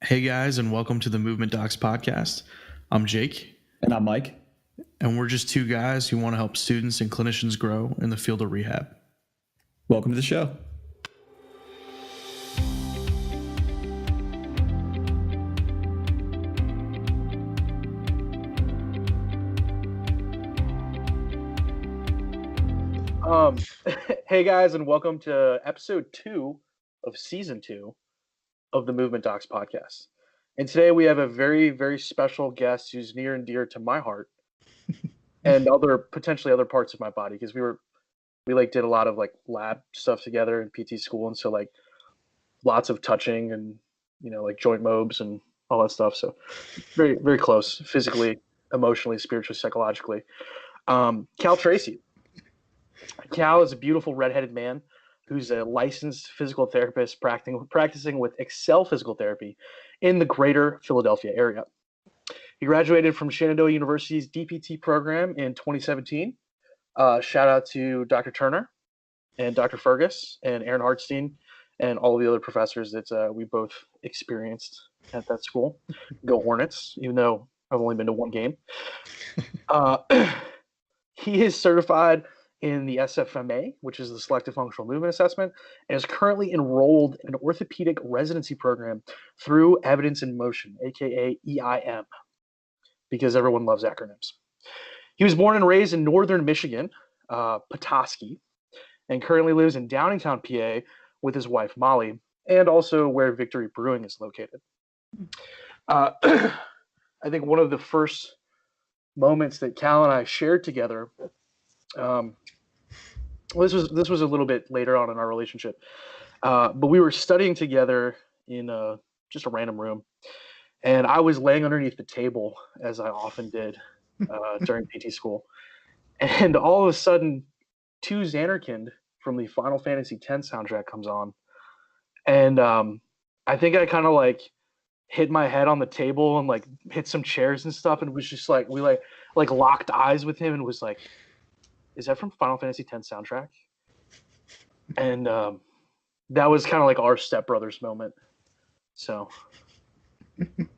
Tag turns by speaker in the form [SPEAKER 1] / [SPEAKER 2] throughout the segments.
[SPEAKER 1] Hey guys, and welcome to the Movement Docs podcast. I'm Jake.
[SPEAKER 2] And I'm Mike.
[SPEAKER 1] And we're just two guys who want to help students and clinicians grow in the field of rehab.
[SPEAKER 2] Welcome to the show.
[SPEAKER 3] Hey guys, and welcome to episode 2 of season 2 of the Movement Docs podcast. And today we have a very, very special guest who's near and dear to my heart and potentially other parts of my body, because we did a lot of lab stuff together in PT school, and so lots of touching and joint mobs and all that stuff. So very, very close physically, emotionally, spiritually, psychologically. Cal Tracy. Cal is a beautiful redheaded man who's a licensed physical therapist practicing with Excel Physical Therapy in the greater Philadelphia area. He graduated from Shenandoah University's DPT program in 2017. Shout out to Dr. Turner and Dr. Fergus and Aaron Hartstein and all of the other professors that we both experienced at that school. Go Hornets, even though I've only been to one game. He is certified in the SFMA, which is the Selective Functional Movement Assessment, and is currently enrolled in an orthopedic residency program through Evidence in Motion, aka EIM, because everyone loves acronyms. He was born and raised in northern Michigan, Petoskey, and currently lives in Downingtown, PA, with his wife Molly, and also where Victory Brewing is located. I think one of the first moments that Cal and I shared together. This was a little bit later on in our relationship, but we were studying together in just a random room, and I was laying underneath the table, as I often did during PT school, and all of a sudden, 2 Xanarkand from the Final Fantasy X soundtrack comes on, and I think I kind of hit my head on the table and hit some chairs and stuff, and it was just we locked eyes with him and was like, is that from Final Fantasy X soundtrack? And that was kind of our stepbrothers moment. So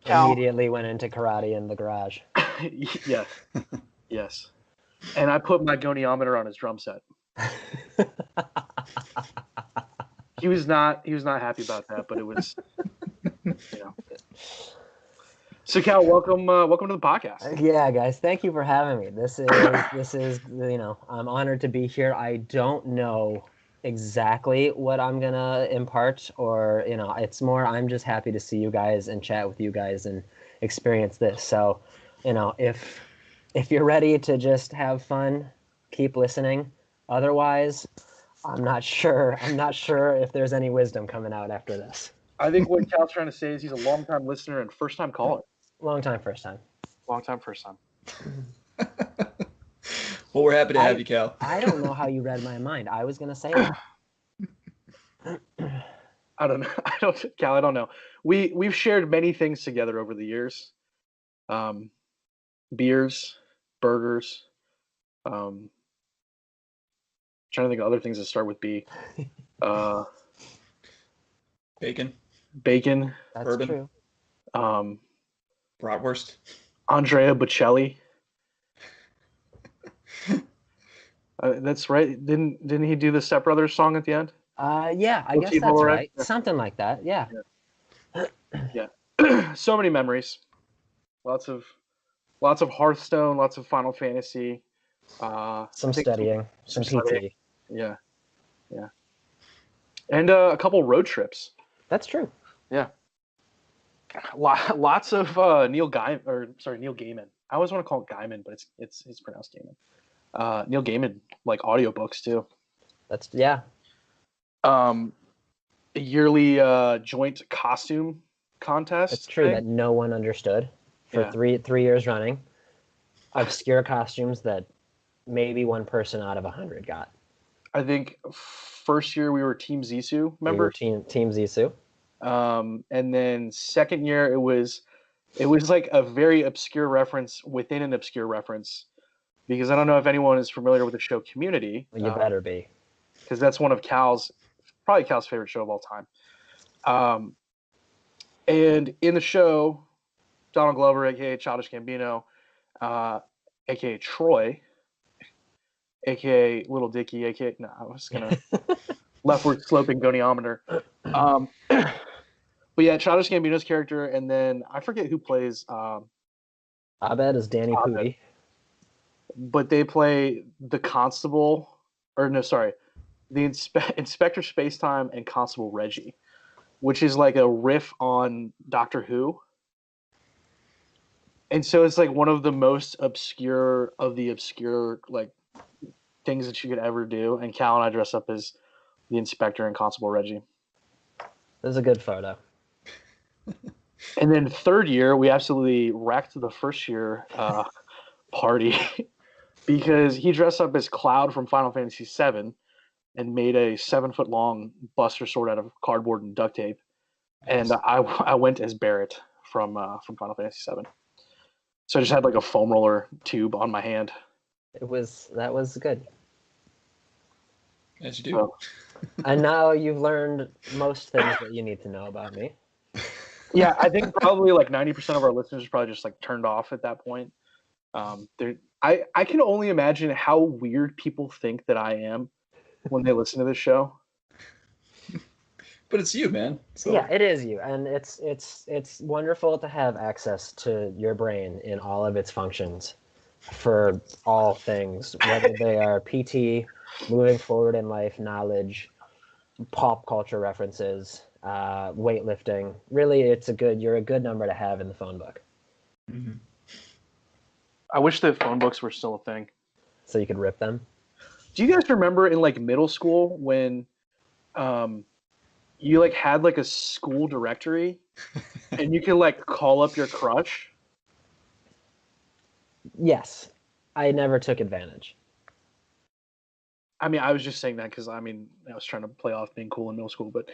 [SPEAKER 4] immediately went into karate in the garage.
[SPEAKER 3] Yeah. Yes. And I put my goniometer on his drum set. He was not happy about that, but it was So Cal, welcome to the podcast.
[SPEAKER 4] Yeah, guys, thank you for having me. This is I'm honored to be here. I don't know exactly what I'm gonna impart, or it's more I'm just happy to see you guys and chat with you guys and experience this. So, if you're ready to just have fun, keep listening. Otherwise, I'm not sure if there's any wisdom coming out after this.
[SPEAKER 3] I think what Cal's trying to say is he's a long-time listener and first-time caller.
[SPEAKER 4] Long time, first time.
[SPEAKER 3] Long-time, first time.
[SPEAKER 2] Well, we're happy to have you, Cal.
[SPEAKER 4] I don't know how you read my mind. I was going to say that.
[SPEAKER 3] I don't know. Cal, I don't know. We've shared many things together over the years. Beers, burgers. Trying to think of other things that start with B.
[SPEAKER 2] Bacon.
[SPEAKER 4] That's
[SPEAKER 2] Bourbon.
[SPEAKER 4] True.
[SPEAKER 2] Bratwurst.
[SPEAKER 3] Andrea Bocelli. That's right. Didn't he do the Step Brothers song at the end?
[SPEAKER 4] Yeah, I guess that's right. Something like that. Yeah.
[SPEAKER 3] Yeah. So many memories. Lots of Hearthstone. Lots of Final Fantasy.
[SPEAKER 4] Some studying. Some PT.
[SPEAKER 3] Yeah. And a couple road trips.
[SPEAKER 4] That's true.
[SPEAKER 3] Yeah. Lots of Neil Gaiman. I always want to call it Gaiman, but it's pronounced Gaiman. Neil Gaiman, audiobooks too.
[SPEAKER 4] That's yeah.
[SPEAKER 3] A yearly joint costume contest.
[SPEAKER 4] It's true that no one understood for 3 years running. Obscure costumes that maybe one person out of 100 got.
[SPEAKER 3] I think first year we were Team Zissou, remember?
[SPEAKER 4] We were Team Zissou.
[SPEAKER 3] And then second year it was a very obscure reference within an obscure reference, because I don't know if anyone is familiar with the show Community.
[SPEAKER 4] Well, you better be,
[SPEAKER 3] because that's one of Cal's favorite show of all time. And in the show, Donald Glover, aka Childish Gambino, aka Troy, aka Little Dicky, aka no, I was gonna leftward sloping goniometer. But yeah, Childish Gambino's character, and then I forget who plays
[SPEAKER 4] Abed is Danny
[SPEAKER 3] Abed.
[SPEAKER 4] Pooty.
[SPEAKER 3] But they play the Constable, or no, sorry, the Inspector Spacetime and Constable Reggie, which is like a riff on Doctor Who. And so it's like one of the most obscure of the obscure like things that you could ever do. And Cal and I dress up as the Inspector and Constable Reggie.
[SPEAKER 4] This is a good photo.
[SPEAKER 3] And then third year, we absolutely wrecked the first year party because he dressed up as Cloud from Final Fantasy VII and made a 7-foot-long Buster Sword out of cardboard and duct tape. And I went as Barrett from Final Fantasy VII. So I just had like a foam roller tube on my hand.
[SPEAKER 4] That was good.
[SPEAKER 2] As you do.
[SPEAKER 3] So,
[SPEAKER 4] And now you've learned most things that you need to know about me.
[SPEAKER 3] yeah, I think probably like 90% of our listeners are probably just like turned off at that point. I can only imagine how weird people think that I am when they listen to this show.
[SPEAKER 2] But it's you, man. So.
[SPEAKER 4] Yeah, it is you, and it's wonderful to have access to your brain in all of its functions for all things, whether they are PT, moving forward in life, knowledge, pop culture references, weightlifting. Really, you're a good number to have in the phone book.
[SPEAKER 2] Mm-hmm.
[SPEAKER 3] I wish the phone books were still a thing.
[SPEAKER 4] So you could rip them.
[SPEAKER 3] Do you guys remember in like middle school when you like had like a school directory and you could like call up your crush?
[SPEAKER 4] Yes, I never took advantage.
[SPEAKER 3] I mean, I was just saying that because I was trying to play off being cool in middle school, but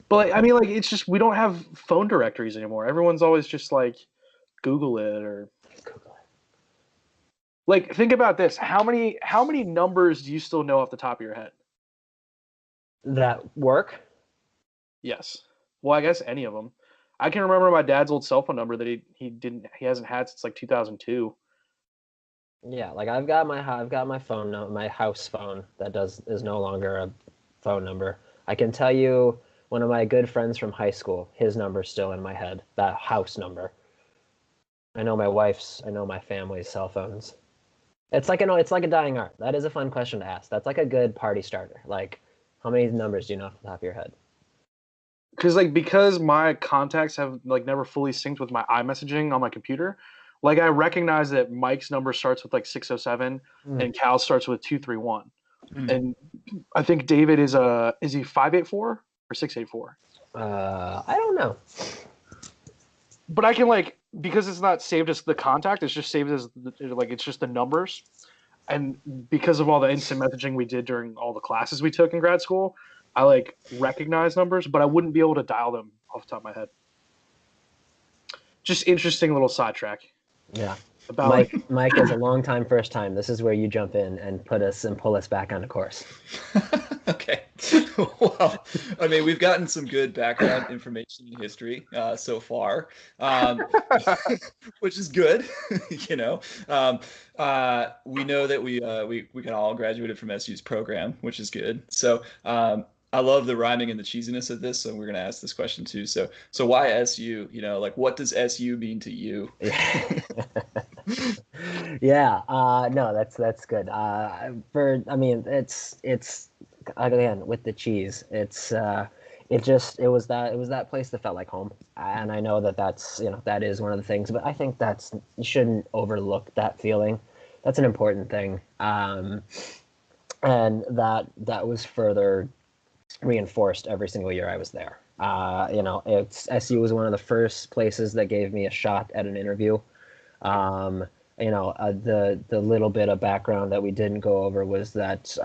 [SPEAKER 3] like, I mean, like it's just we don't have phone directories anymore. Everyone's always just like Google it or like think about this. How many numbers do you still know off the top of your head?
[SPEAKER 4] That work?
[SPEAKER 3] Yes. Well, I guess any of them. I can remember my dad's old cell phone number that he hasn't had since like 2002.
[SPEAKER 4] Yeah, like I've got my phone my house phone that is no longer a phone number. I can tell you one of my good friends from high school, his number's still in my head, that house number. I know my wife's, I know my family's cell phones. It's like a dying art. That is a fun question to ask. That's like a good party starter. Like, how many numbers do you know off the top of your head?
[SPEAKER 3] Because my contacts have like never fully synced with my iMessaging on my computer. Like I recognize that Mike's number starts with like 607 and Cal starts with 231. And I think David is he 584 or 684?
[SPEAKER 4] I don't know.
[SPEAKER 3] But I can like, because it's not saved as the contact, it's just saved as like it's just the numbers. And because of all the instant messaging we did during all the classes we took in grad school, I like recognize numbers, but I wouldn't be able to dial them off the top of my head. Just interesting little sidetrack.
[SPEAKER 4] Yeah.
[SPEAKER 3] About
[SPEAKER 4] Mike is a long time first time. This is where you jump in and pull us back on the course.
[SPEAKER 2] Okay. Well, I mean, we've gotten some good background information in history so far, which is good. You know, we know that we can all graduated from SU's program, which is good. So I love the rhyming and the cheesiness of this, so we're going to ask this question too. So why SU? You know, like what does SU mean to you?
[SPEAKER 4] Yeah, no, that's good. It's again with the cheese. It was that place that felt like home, and I know that is one of the things. But I think you shouldn't overlook that feeling. That's an important thing, and that was further reinforced every single year I was there. SU was one of the first places that gave me a shot at an interview. The little bit of background that we didn't go over was that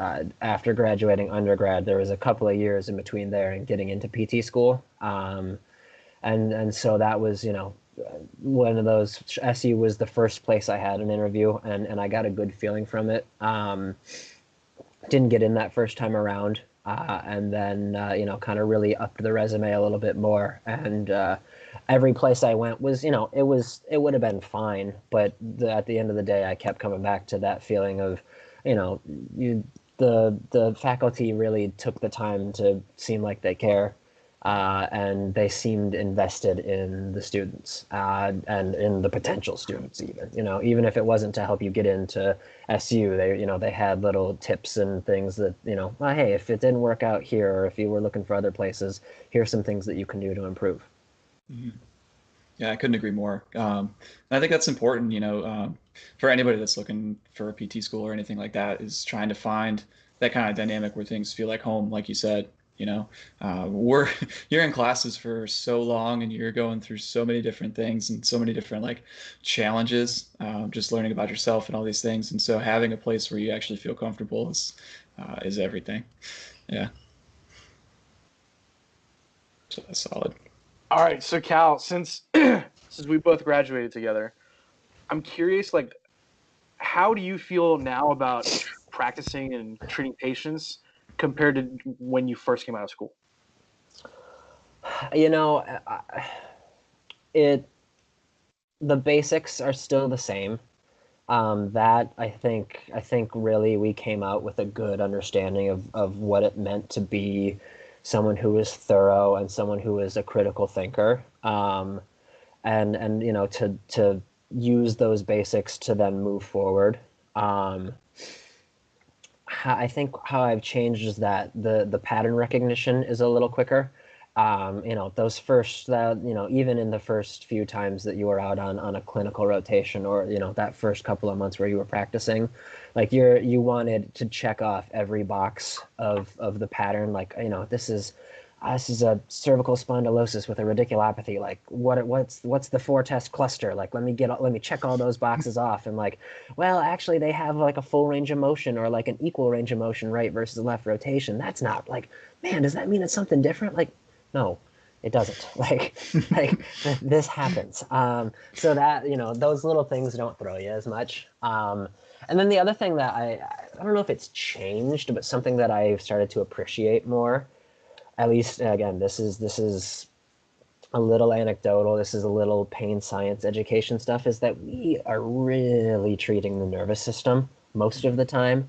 [SPEAKER 4] after graduating undergrad, there was a couple of years in between there and getting into PT school. And so that was, one of those. SU was the first place I had an interview, and I got a good feeling from it. Didn't get in that first time around. and then kind of really upped the resume a little bit more. And every place I went was, it would have been fine, but at the end of the day, I kept coming back to that feeling of, the faculty really took the time to seem like they care. And they seemed invested in the students and in the potential students, even if it wasn't to help you get into SU. They had little tips and things that, well, hey, if it didn't work out here, or if you were looking for other places, here's some things that you can do to improve.
[SPEAKER 2] Mm-hmm. Yeah, I couldn't agree more. I think that's important, for anybody that's looking for a PT school or anything like that, is trying to find that kind of dynamic where things feel like home, like you said. We're you're in classes for so long, and you're going through so many different things and so many different like challenges, just learning about yourself and all these things. And so having a place where you actually feel comfortable is everything. Yeah. So that's solid.
[SPEAKER 3] All right, so Cal, since we both graduated together, I'm curious, like, how do you feel now about practicing and treating patients compared to when you first came out of school?
[SPEAKER 4] The basics are still the same. That I think really we came out with a good understanding of what it meant to be someone who is thorough and someone who is a critical thinker. And to use those basics to then move forward. I think how I've changed is that the pattern recognition is a little quicker. Those first, even in the first few times that you were out on a clinical rotation, or, that first couple of months where you were practicing, like you wanted to check off every box of the pattern. Like, this is a cervical spondylosis with a radiculopathy. Like, what's the 4-test cluster? Like, let me check all those boxes off. And like, well, actually they have like a full range of motion, or like an equal range of motion, right versus left rotation. That's not like, man, does that mean it's something different? Like, no, it doesn't. Like this happens. So that, those little things don't throw you as much. And then the other thing that I don't know if it's changed, but something that I've started to appreciate more, at least, again, this is a little anecdotal, this is a little pain science education stuff, is that we are really treating the nervous system most of the time.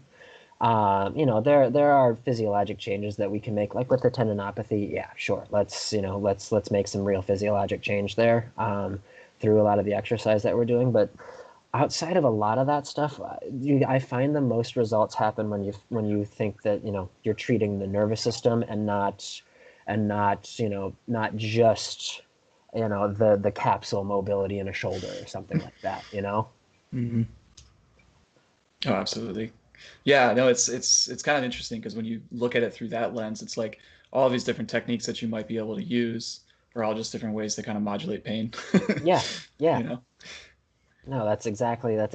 [SPEAKER 4] There are physiologic changes that we can make, like with the tendinopathy. Yeah, sure. Let's make some real physiologic change there through a lot of the exercise that we're doing. But outside of a lot of that stuff, I find the most results happen when you think that you're treating the nervous system and not just the capsule mobility in a shoulder or something like that.
[SPEAKER 2] Mm-hmm. Oh, absolutely. Yeah, no, it's kind of interesting because when you look at it through that lens, it's like all these different techniques that you might be able to use are all just different ways to kind of modulate pain.
[SPEAKER 4] Yeah.
[SPEAKER 2] You know,
[SPEAKER 4] No, that's exactly it.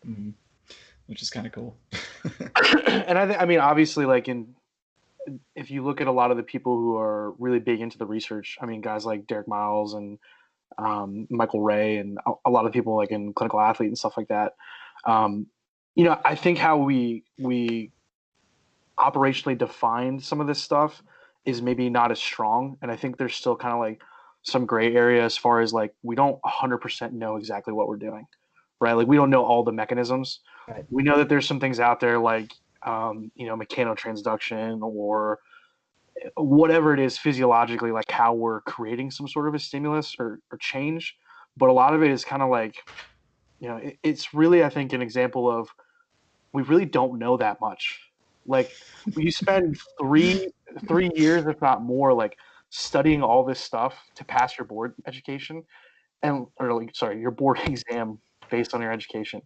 [SPEAKER 2] mm-hmm. Which is kind of cool.
[SPEAKER 3] And I mean, obviously, like if you look at a lot of the people who are really big into the research, I mean, guys like Derek Miles and Michael Ray, and a lot of people like in clinical athlete and stuff like that. I think how we operationally defined some of this stuff is maybe not as strong, and I think there's still kind of like some gray area as far as like we don't 100% know exactly what we're doing, right? Like we don't know all the mechanisms.
[SPEAKER 4] Right.
[SPEAKER 3] We know that there's some things out there like mechanotransduction or whatever it is physiologically, like how we're creating some sort of a stimulus or change. But a lot of it is kind of like, it's really, I think, an example of we really don't know that much. Like you spend three years, if not more, like studying all this stuff to pass your board education your board exam based on your education.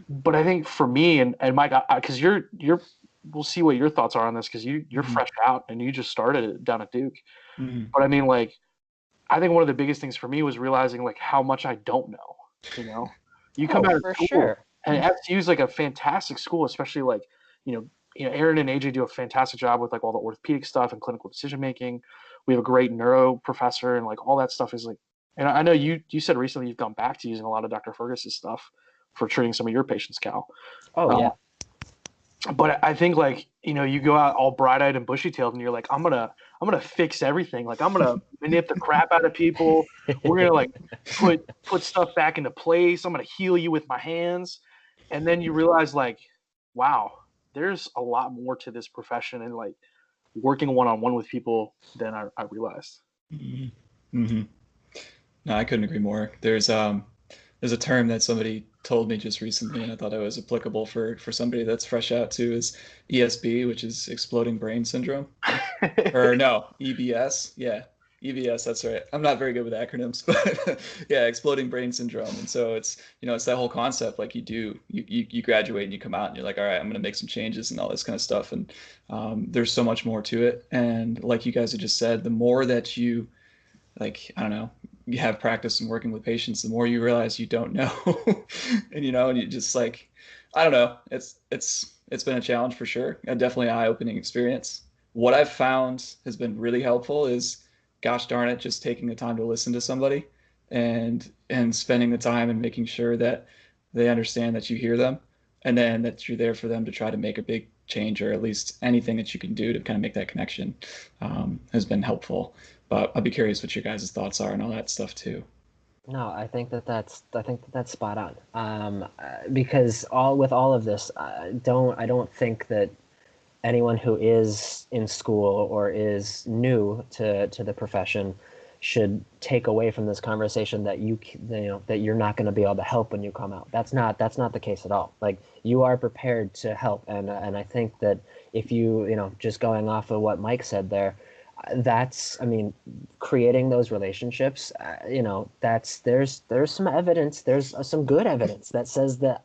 [SPEAKER 3] But I think for me and Mike, because we'll see what your thoughts are on this because you're
[SPEAKER 2] Mm-hmm.
[SPEAKER 3] fresh out and you just started it down at Duke.
[SPEAKER 2] Mm-hmm.
[SPEAKER 3] But I mean, like, I think one of the biggest things for me was realizing like how much I don't know. You come out of
[SPEAKER 4] for
[SPEAKER 3] school
[SPEAKER 4] sure.
[SPEAKER 3] and FCU is like a fantastic school, especially like, Aaron and AJ do a fantastic job with like all the orthopedic stuff and clinical decision making. We have a great neuro professor and like all that stuff is like, and I know you said recently you've gone back to using a lot of Dr. Fergus's stuff for treating some of your patients, Cal.
[SPEAKER 4] Oh yeah.
[SPEAKER 3] But I think like, you go out all bright-eyed and bushy-tailed and you're like, I'm gonna fix everything. Like I'm gonna manip the crap out of people. We're gonna like put stuff back into place. I'm gonna heal you with my hands. And then you realize like, wow, there's a lot more to this profession and like working one-on-one with people than I realized.
[SPEAKER 2] Mm-hmm. No, I couldn't agree more. There's a term that somebody told me just recently, and I thought it was applicable for somebody that's fresh out too, is ESB, which is exploding brain syndrome. Or no, EBS. Yeah, EBS. That's right. I'm not very good with acronyms, but yeah, exploding brain syndrome. And so it's that whole concept. Like you graduate and you come out and you're like, all right, I'm going to make some changes and all this kind of stuff. And there's so much more to it. And like you guys have just said, the more that you like, I don't know, you have practice in working with patients, the more you realize you don't know. And you just like, I don't know, it's been a challenge for sure, and definitely an eye-opening experience. What I've found has been really helpful is, gosh darn it, just taking the time to listen to somebody and spending the time and making sure that they understand that you hear them, and then that you're there for them to try to make a big change, or at least anything that you can do to kind of make that connection, has been helpful. But I'll be curious what your guys' thoughts are and all that stuff too.
[SPEAKER 4] No, I think that's spot on. Because all of this, I don't think that anyone who is in school or is new to the profession should take away from this conversation that that you're not going to be able to help when you come out. That's not the case at all. Like, you are prepared to help, and I think that if just going off of what Mike said there, I mean, creating those relationships, there's some evidence, there's some good evidence that says that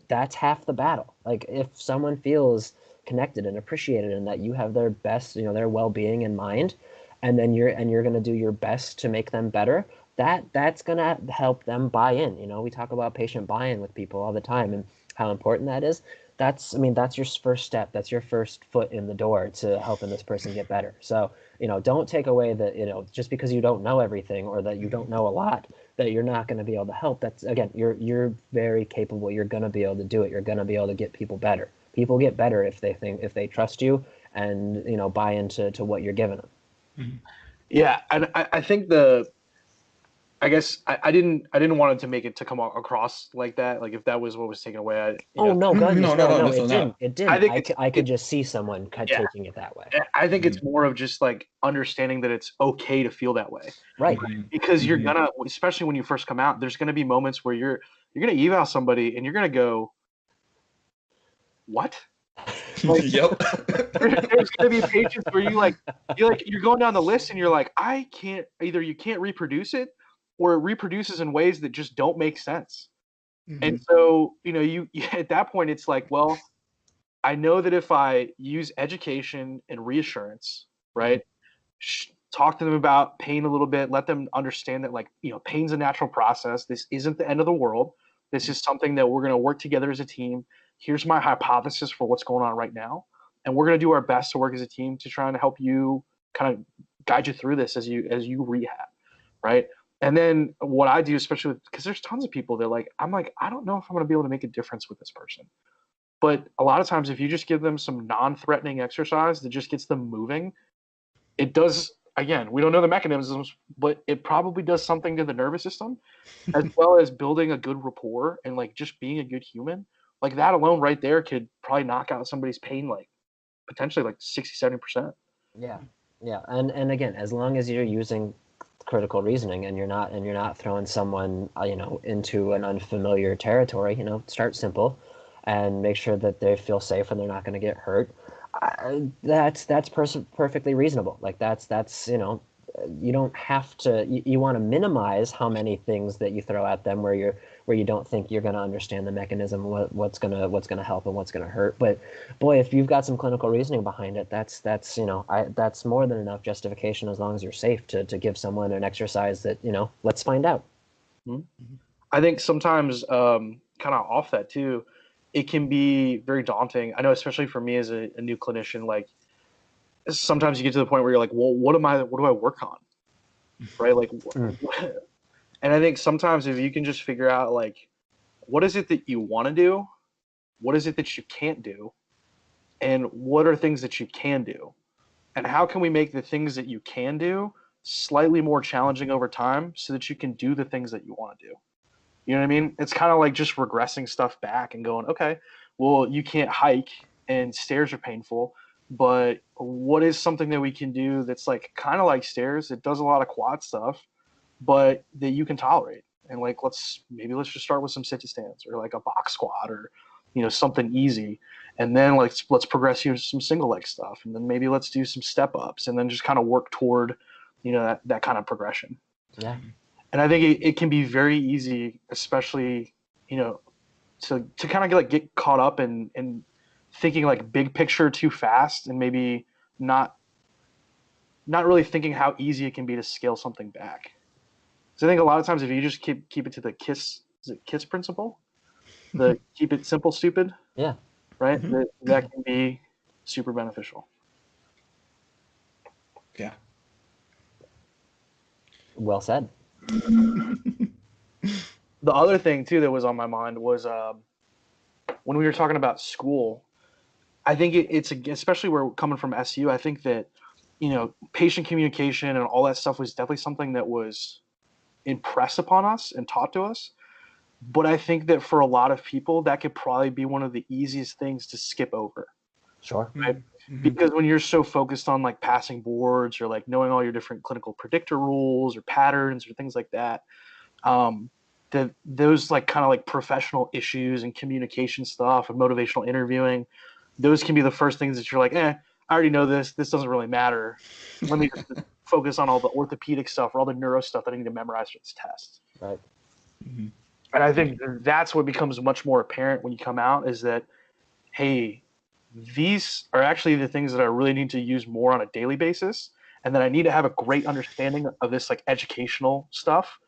[SPEAKER 4] that's half the battle. Like, if someone feels connected and appreciated and that you have their best, their well-being in mind, and then you're going to do your best to make them better, that's going to help them buy in. We talk about patient buy-in with people all the time and how important that is. That's your first step. That's your first foot in the door to helping this person get better. So, don't take away that, just because you don't know everything or that you don't know a lot, that you're not going to be able to help. That's, again, you're very capable. You're going to be able to do it. You're going to be able to get people better. People get better if they trust you and, buy into what you're giving them.
[SPEAKER 3] Yeah, and I think I guess I didn't want it to make it to come across like that. Like if that was what was taken away.
[SPEAKER 4] Oh no, goodness,
[SPEAKER 2] No,
[SPEAKER 4] no, it
[SPEAKER 2] definitely
[SPEAKER 4] didn't.
[SPEAKER 2] not.
[SPEAKER 4] It didn't.
[SPEAKER 3] I think
[SPEAKER 4] I could just see someone
[SPEAKER 3] Yeah.
[SPEAKER 4] taking it that way.
[SPEAKER 3] I think it's more of just like understanding that it's okay to feel that way,
[SPEAKER 4] Right.
[SPEAKER 3] because you're gonna, especially when you first come out, there's gonna be moments where you're gonna eval somebody and you're gonna go, what? Like,
[SPEAKER 2] Yep.
[SPEAKER 3] there's gonna be patients where you're going down the list and you're like, I can't, either you can't reproduce it or it reproduces in ways that just don't make sense. And so, you at that point, it's like, well, I know that if I use education and reassurance, right, talk to them about pain a little bit, let them understand that, like, pain's a natural process. This isn't the end of the world. This is something that we're going to work together as a team. Here's my hypothesis for what's going on right now. And we're going to do our best to work as a team to try and help you, kind of guide you through this as you rehab, right? And then what I do, especially because there's tons of people that I'm like, I don't know if I'm going to be able to make a difference with this person. But a lot of times, if you just give them some non-threatening exercise that just gets them moving, it does. Again, we don't know the mechanisms, but it probably does something to the nervous system, as well as building a good rapport and like just being a good human. Like that alone, right there, could probably knock out somebody's pain, like potentially like 60-70%.
[SPEAKER 4] Yeah. Yeah. And again, as long as you're using critical reasoning and you're not throwing someone into an unfamiliar territory, start simple and make sure that they feel safe and they're not going to get hurt. That's perfectly reasonable. Like that's you don't have to. You want to minimize how many things that you throw at them where you don't think you're going to understand the mechanism, what's gonna help and what's gonna hurt. But boy, if you've got some clinical reasoning behind it, that's that's more than enough justification, as long as you're safe to give someone an exercise that let's find out.
[SPEAKER 3] I think sometimes, kind of off that too, it can be very daunting. I know, especially for me as a new clinician, like sometimes you get to the point where you're like, well, what do I work on? Right? Like, and I think sometimes if you can just figure out, like, what is it that you want to do? What is it that you can't do? and what are things that you can do, and how can we make the things that you can do slightly more challenging over time so that you can do the things that you want to do. You know what I mean? It's kind of like just regressing stuff back and going, okay, well, you can't hike and stairs are painful, but what is something that we can do that's like kind of like stairs? It does a lot of quad stuff, but that you can tolerate. And like, let's just start with some sit to stands or like a box squat or, something easy. And then let's progress you to some single leg stuff. And then maybe let's do some step ups and then just kind of work toward, that kind of progression.
[SPEAKER 4] Yeah.
[SPEAKER 3] And I think it can be very easy, especially, to kind of get caught up in thinking like big picture too fast and maybe not really thinking how easy it can be to scale something back. So I think a lot of times if you just keep it to the KISS principle, the keep it simple, stupid.
[SPEAKER 4] Yeah.
[SPEAKER 3] Right. That can be super beneficial.
[SPEAKER 2] Yeah.
[SPEAKER 4] Well said.
[SPEAKER 3] The other thing too that was on my mind was when we were talking about school. I think it's especially where coming from SU. I think that patient communication and all that stuff was definitely something that was impressed upon us and taught to us. But I think that for a lot of people, that could probably be one of the easiest things to skip over.
[SPEAKER 4] Sure.
[SPEAKER 3] Right? Mm-hmm. Because when you're so focused on like passing boards or like knowing all your different clinical predictor rules or patterns or things like that, those like kind of like professional issues and communication stuff and motivational interviewing, those can be the first things that you're like, I already know this. This doesn't really matter. Let me just focus on all the orthopedic stuff or all the neuro stuff that I need to memorize for this test.
[SPEAKER 4] Right.
[SPEAKER 3] Mm-hmm. And I think that's what becomes much more apparent when you come out is that, hey, these are actually the things that I really need to use more on a daily basis. And then I need to have a great understanding of this like educational stuff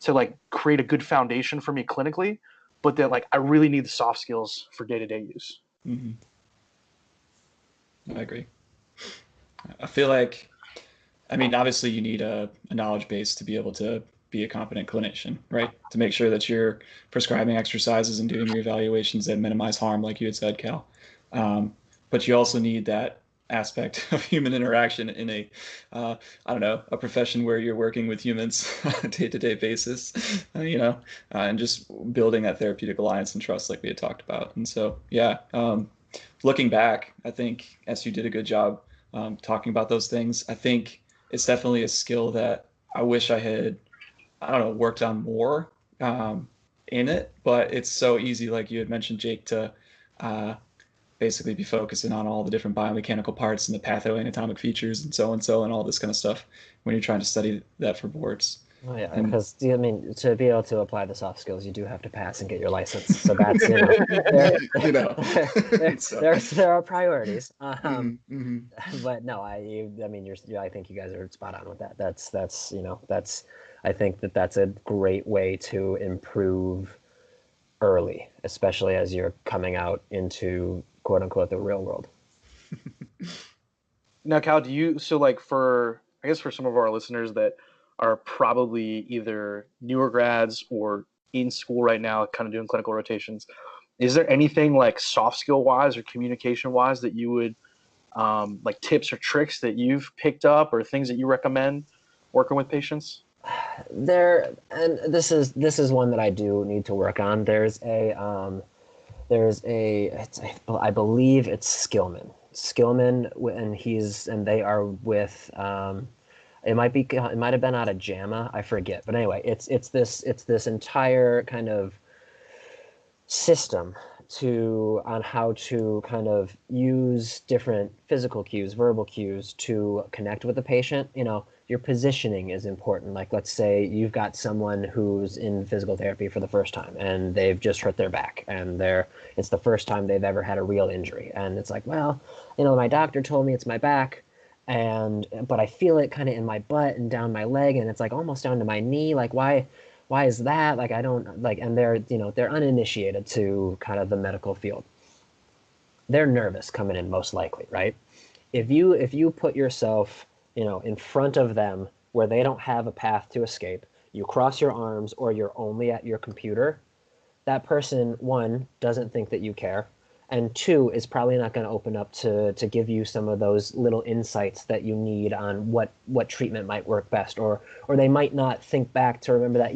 [SPEAKER 3] to like create a good foundation for me clinically, but that like I really need the soft skills for day-to-day use.
[SPEAKER 2] Mm-hmm. I agree. I feel like, obviously you need a knowledge base to be able to be a competent clinician, right? To make sure that you're prescribing exercises and doing your evaluations that minimize harm, like you had said, Cal. But you also need that aspect of human interaction in a profession where you're working with humans on a day-to-day basis, and just building that therapeutic alliance and trust like we had talked about. And so, looking back, I think SU did a good job talking about those things. I think it's definitely a skill that I wish I had, worked on more in it, but it's so easy, like you had mentioned, Jake, to basically be focusing on all the different biomechanical parts and the pathoanatomic features and so and all this kind of stuff when you're trying to study that for boards.
[SPEAKER 4] Oh yeah, because to be able to apply the soft skills, you do have to pass and get your license. So that's there are priorities. But no, I think you guys are spot on with that. That's I think that's a great way to improve early, especially as you're coming out into quote unquote the real world.
[SPEAKER 3] Now, Cal, for some of our listeners that are probably either newer grads or in school right now, kind of doing clinical rotations, is there anything like soft skill wise or communication wise that you would like tips or tricks that you've picked up or things that you recommend working with patients?
[SPEAKER 4] And this is one that I do need to work on. I believe it's Skillman, and they are with it might have been out of JAMA, I forget, but anyway, it's this entire kind of system on how to kind of use different physical cues, verbal cues to connect with the patient. Your positioning is important. Like, let's say you've got someone who's in physical therapy for the first time and they've just hurt their back and it's the first time they've ever had a real injury. And it's like, well, my doctor told me it's my back, but I feel it kind of in my butt and down my leg, and it's like almost down to my knee. Like, why is that? Like, I don't like, and they're uninitiated to kind of the medical field. They're nervous coming in, most likely, right? If you put yourself in front of them where they don't have a path to escape, you cross your arms or you're only at your computer, that person, one, doesn't think that you care, and 2 is probably not going to open up to give you some of those little insights that you need on what treatment might work best, or they might not think back to remember that,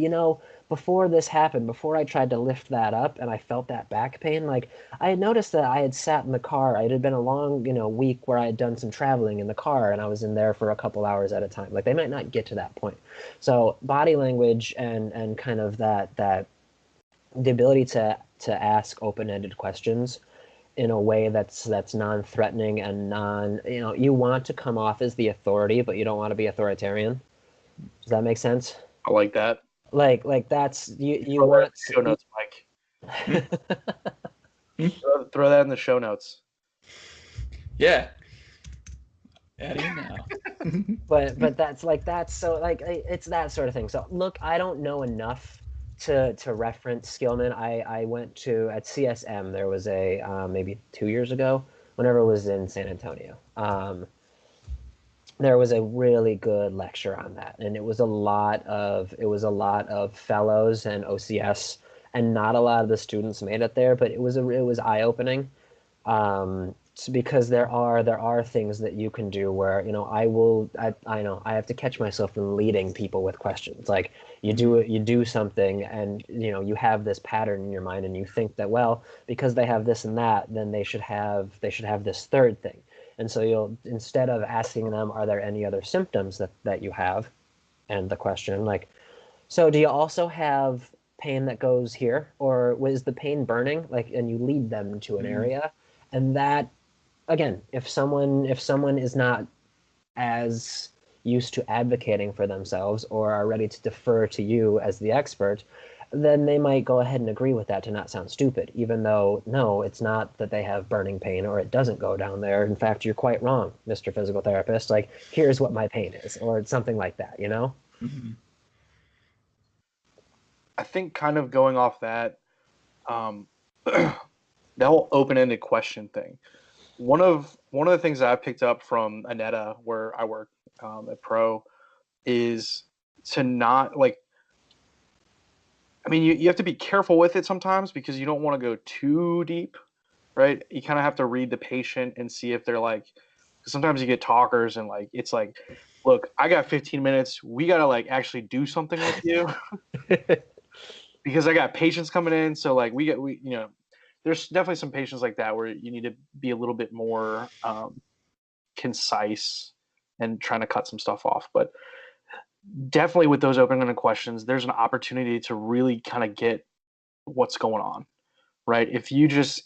[SPEAKER 4] before this happened, before I tried to lift that up and I felt that back pain, like I had noticed that I had sat in the car. It had been a long, week where I had done some traveling in the car, and I was in there for a couple hours at a time. Like they might not get to that point. So body language and kind of that the ability to ask open-ended questions in a way that's non-threatening and you want to come off as the authority, but you don't want to be authoritarian. Does that make sense?
[SPEAKER 3] I like that.
[SPEAKER 4] Like that's you want
[SPEAKER 3] show notes, Mike. throw that in the show notes.
[SPEAKER 2] Yeah. Add in now.
[SPEAKER 4] but that's so like it's that sort of thing. So look, I don't know enough to reference Skillman. I went to at CSM. There was a maybe 2 years ago, whenever it was in San Antonio. There was a really good lecture on that, and it was a lot of fellows and OCS, and not a lot of the students made it there, but it was eye-opening, because there are things that you can do where I know I have to catch myself from leading people with questions. Like you do something, and you have this pattern in your mind, and you think that, well, because they have this and that, then they should have this third thing. And so you'll, instead of asking them, are there any other symptoms that you have? And the question, like, so do you also have pain that goes here? Or was the pain burning? Like, and you lead them to an area. And that, again, if someone is not as used to advocating for themselves or are ready to defer to you as the expert, then they might go ahead and agree with that to not sound stupid, even though, no, it's not that they have burning pain or it doesn't go down there. In fact, you're quite wrong, Mr. Physical Therapist. Like, here's what my pain is, or something like that,
[SPEAKER 2] Mm-hmm.
[SPEAKER 3] I think kind of going off that, that whole open-ended question thing. One of the things that I picked up from Aneta, where I work at Pro, is to not like. I mean, you have to be careful with it sometimes because you don't want to go too deep, right? You kind of have to read the patient and see if they're like. Sometimes you get talkers and like it's like, look, I got 15 minutes. We gotta like actually do something with you because I got patients coming in. So like there's definitely some patients like that where you need to be a little bit more concise and trying to cut some stuff off. But definitely with those open-ended questions, there's an opportunity to really kind of get what's going on, right? If you just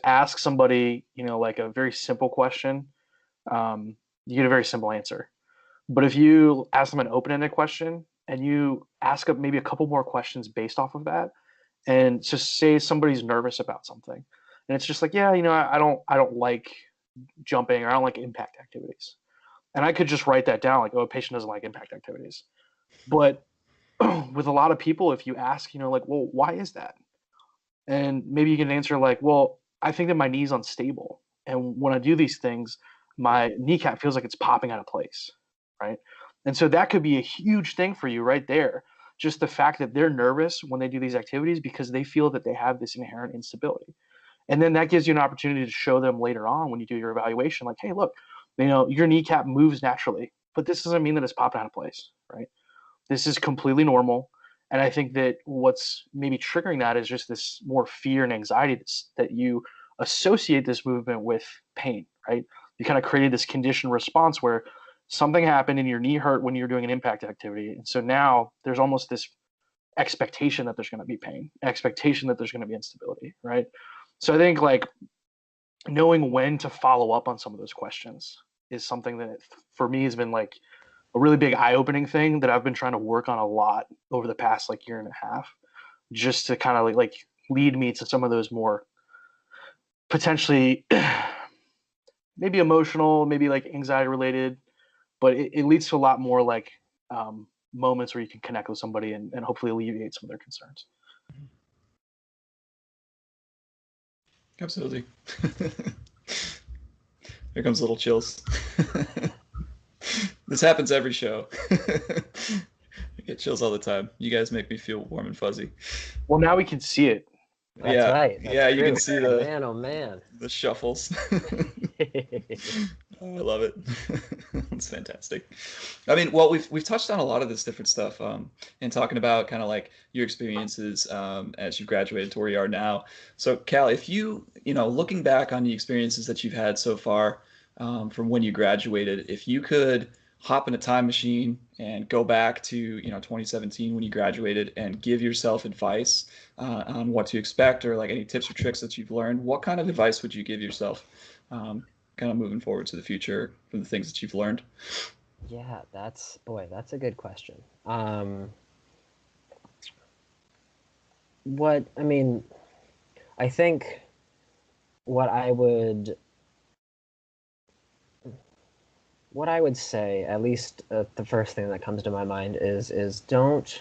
[SPEAKER 3] ask somebody, like a very simple question, you get a very simple answer. But if you ask them an open-ended question and you ask up maybe a couple more questions based off of that, and just say somebody's nervous about something, and it's just like, yeah, I don't like jumping, or I don't like impact activities. And I could just write that down, like, oh, a patient doesn't like impact activities. But with a lot of people, if you ask, like, well, why is that? And maybe you get an answer like, well, I think that my knee's unstable. And when I do these things, my kneecap feels like it's popping out of place, right? And so that could be a huge thing for you right there. Just the fact that they're nervous when they do these activities because they feel that they have this inherent instability. And then that gives you an opportunity to show them later on when you do your evaluation, like, hey, look, your kneecap moves naturally, but this doesn't mean that it's popping out of place, right? This is completely normal. And I think that what's maybe triggering that is just this more fear and anxiety that you associate this movement with pain, right? You kind of created this conditioned response where something happened and your knee hurt when you're doing an impact activity. And so now there's almost this expectation that there's going to be pain, expectation that there's going to be instability, right? So I think like knowing when to follow up on some of those questions is something that for me has been like a really big eye-opening thing that I've been trying to work on a lot over the past like year and a half, just to kind of like lead me to some of those more potentially maybe emotional, maybe like anxiety related, but it leads to a lot more like moments where you can connect with somebody and hopefully alleviate some of their concerns.
[SPEAKER 2] Absolutely. Here comes little chills. This happens every show. I get chills all the time. You guys make me feel warm and fuzzy.
[SPEAKER 3] Well, now we can see it.
[SPEAKER 4] That's
[SPEAKER 2] Yeah,
[SPEAKER 4] right. That's
[SPEAKER 2] yeah, you can
[SPEAKER 4] true.
[SPEAKER 2] see the
[SPEAKER 4] Man, oh man.
[SPEAKER 2] shuffles. Oh, I love it. It's fantastic. I mean, well, we've touched on a lot of this different stuff, and talking about kind of like your experiences as you graduated to where you are now. So, Cal, if looking back on the experiences that you've had so far, from when you graduated, if you could hop in a time machine and go back to 2017 when you graduated and give yourself advice on what to expect, or like any tips or tricks that you've learned, what kind of advice would you give yourself? Kind of moving forward to the future from the things that you've learned?
[SPEAKER 4] Yeah, that's a good question. What I mean, I think what I would what I would say, at least the first thing that comes to my mind is don't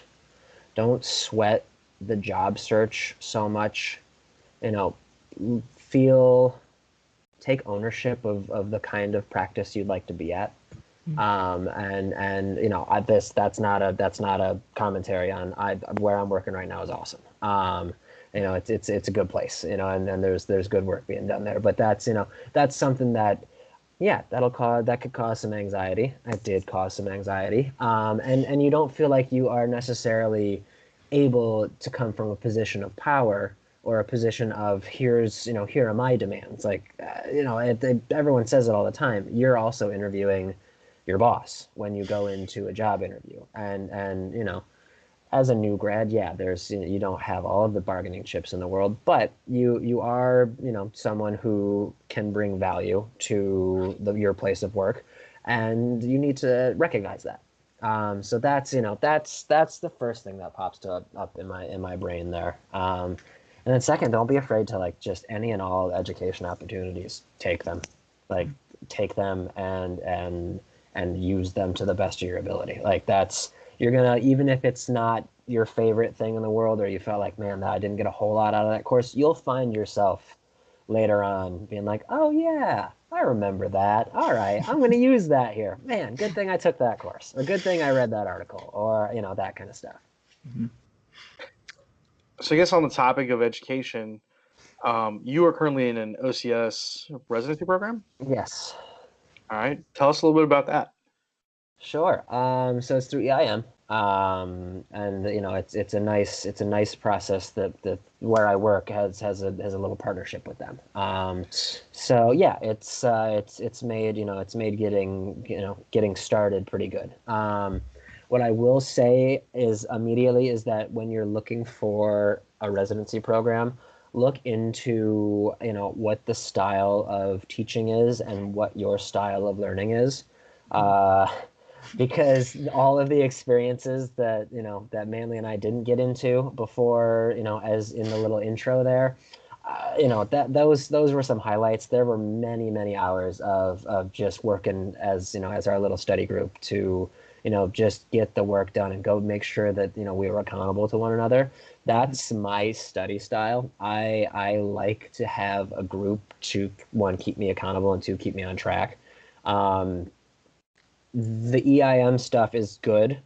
[SPEAKER 4] sweat the job search so much. You know, feel take ownership of the kind of practice you'd like to be at. And that's not a commentary on where I'm working right now is awesome. It's a good place, and there's good work being done there. But that's something that, yeah, that could cause some anxiety. It did cause some anxiety. And you don't feel like you are necessarily able to come from a position of power or a position of here are my demands. Like, everyone says it all the time. You're also interviewing your boss when you go into a job interview, and as a new grad, yeah, you don't have all of the bargaining chips in the world, but you are someone who can bring value to your place of work, and you need to recognize that. So that's the first thing that pops up in my brain there. And then second, don't be afraid to, like, just any and all education opportunities. Take them, like, take them and use them to the best of your ability. Like, you're gonna, even if it's not your favorite thing in the world, or you felt like, man, I didn't get a whole lot out of that course, you'll find yourself later on being like, oh yeah, I remember that. All right, I'm gonna use that here. Man, good thing I took that course, or good thing I read that article, or that kind of stuff.
[SPEAKER 2] Mm-hmm.
[SPEAKER 3] So I guess on the topic of education, you are currently in an OCS residency program.
[SPEAKER 4] Yes.
[SPEAKER 3] All right, tell us a little bit about that.
[SPEAKER 4] Sure. So it's through EIM, and it's a nice process that where I work has a little partnership with them. So yeah, it's made getting started pretty good. What I will say is immediately is that when you're looking for a residency program, look into what the style of teaching is and what your style of learning is. Because all of the experiences that Manly and I didn't get into before, as in the little intro there, those were some highlights. There were many hours of just working as our little study group to just get the work done and go make sure that we were accountable to one another. That's my study style. I like to have a group to, one, keep me accountable, and two, keep me on track. The EIM stuff is good.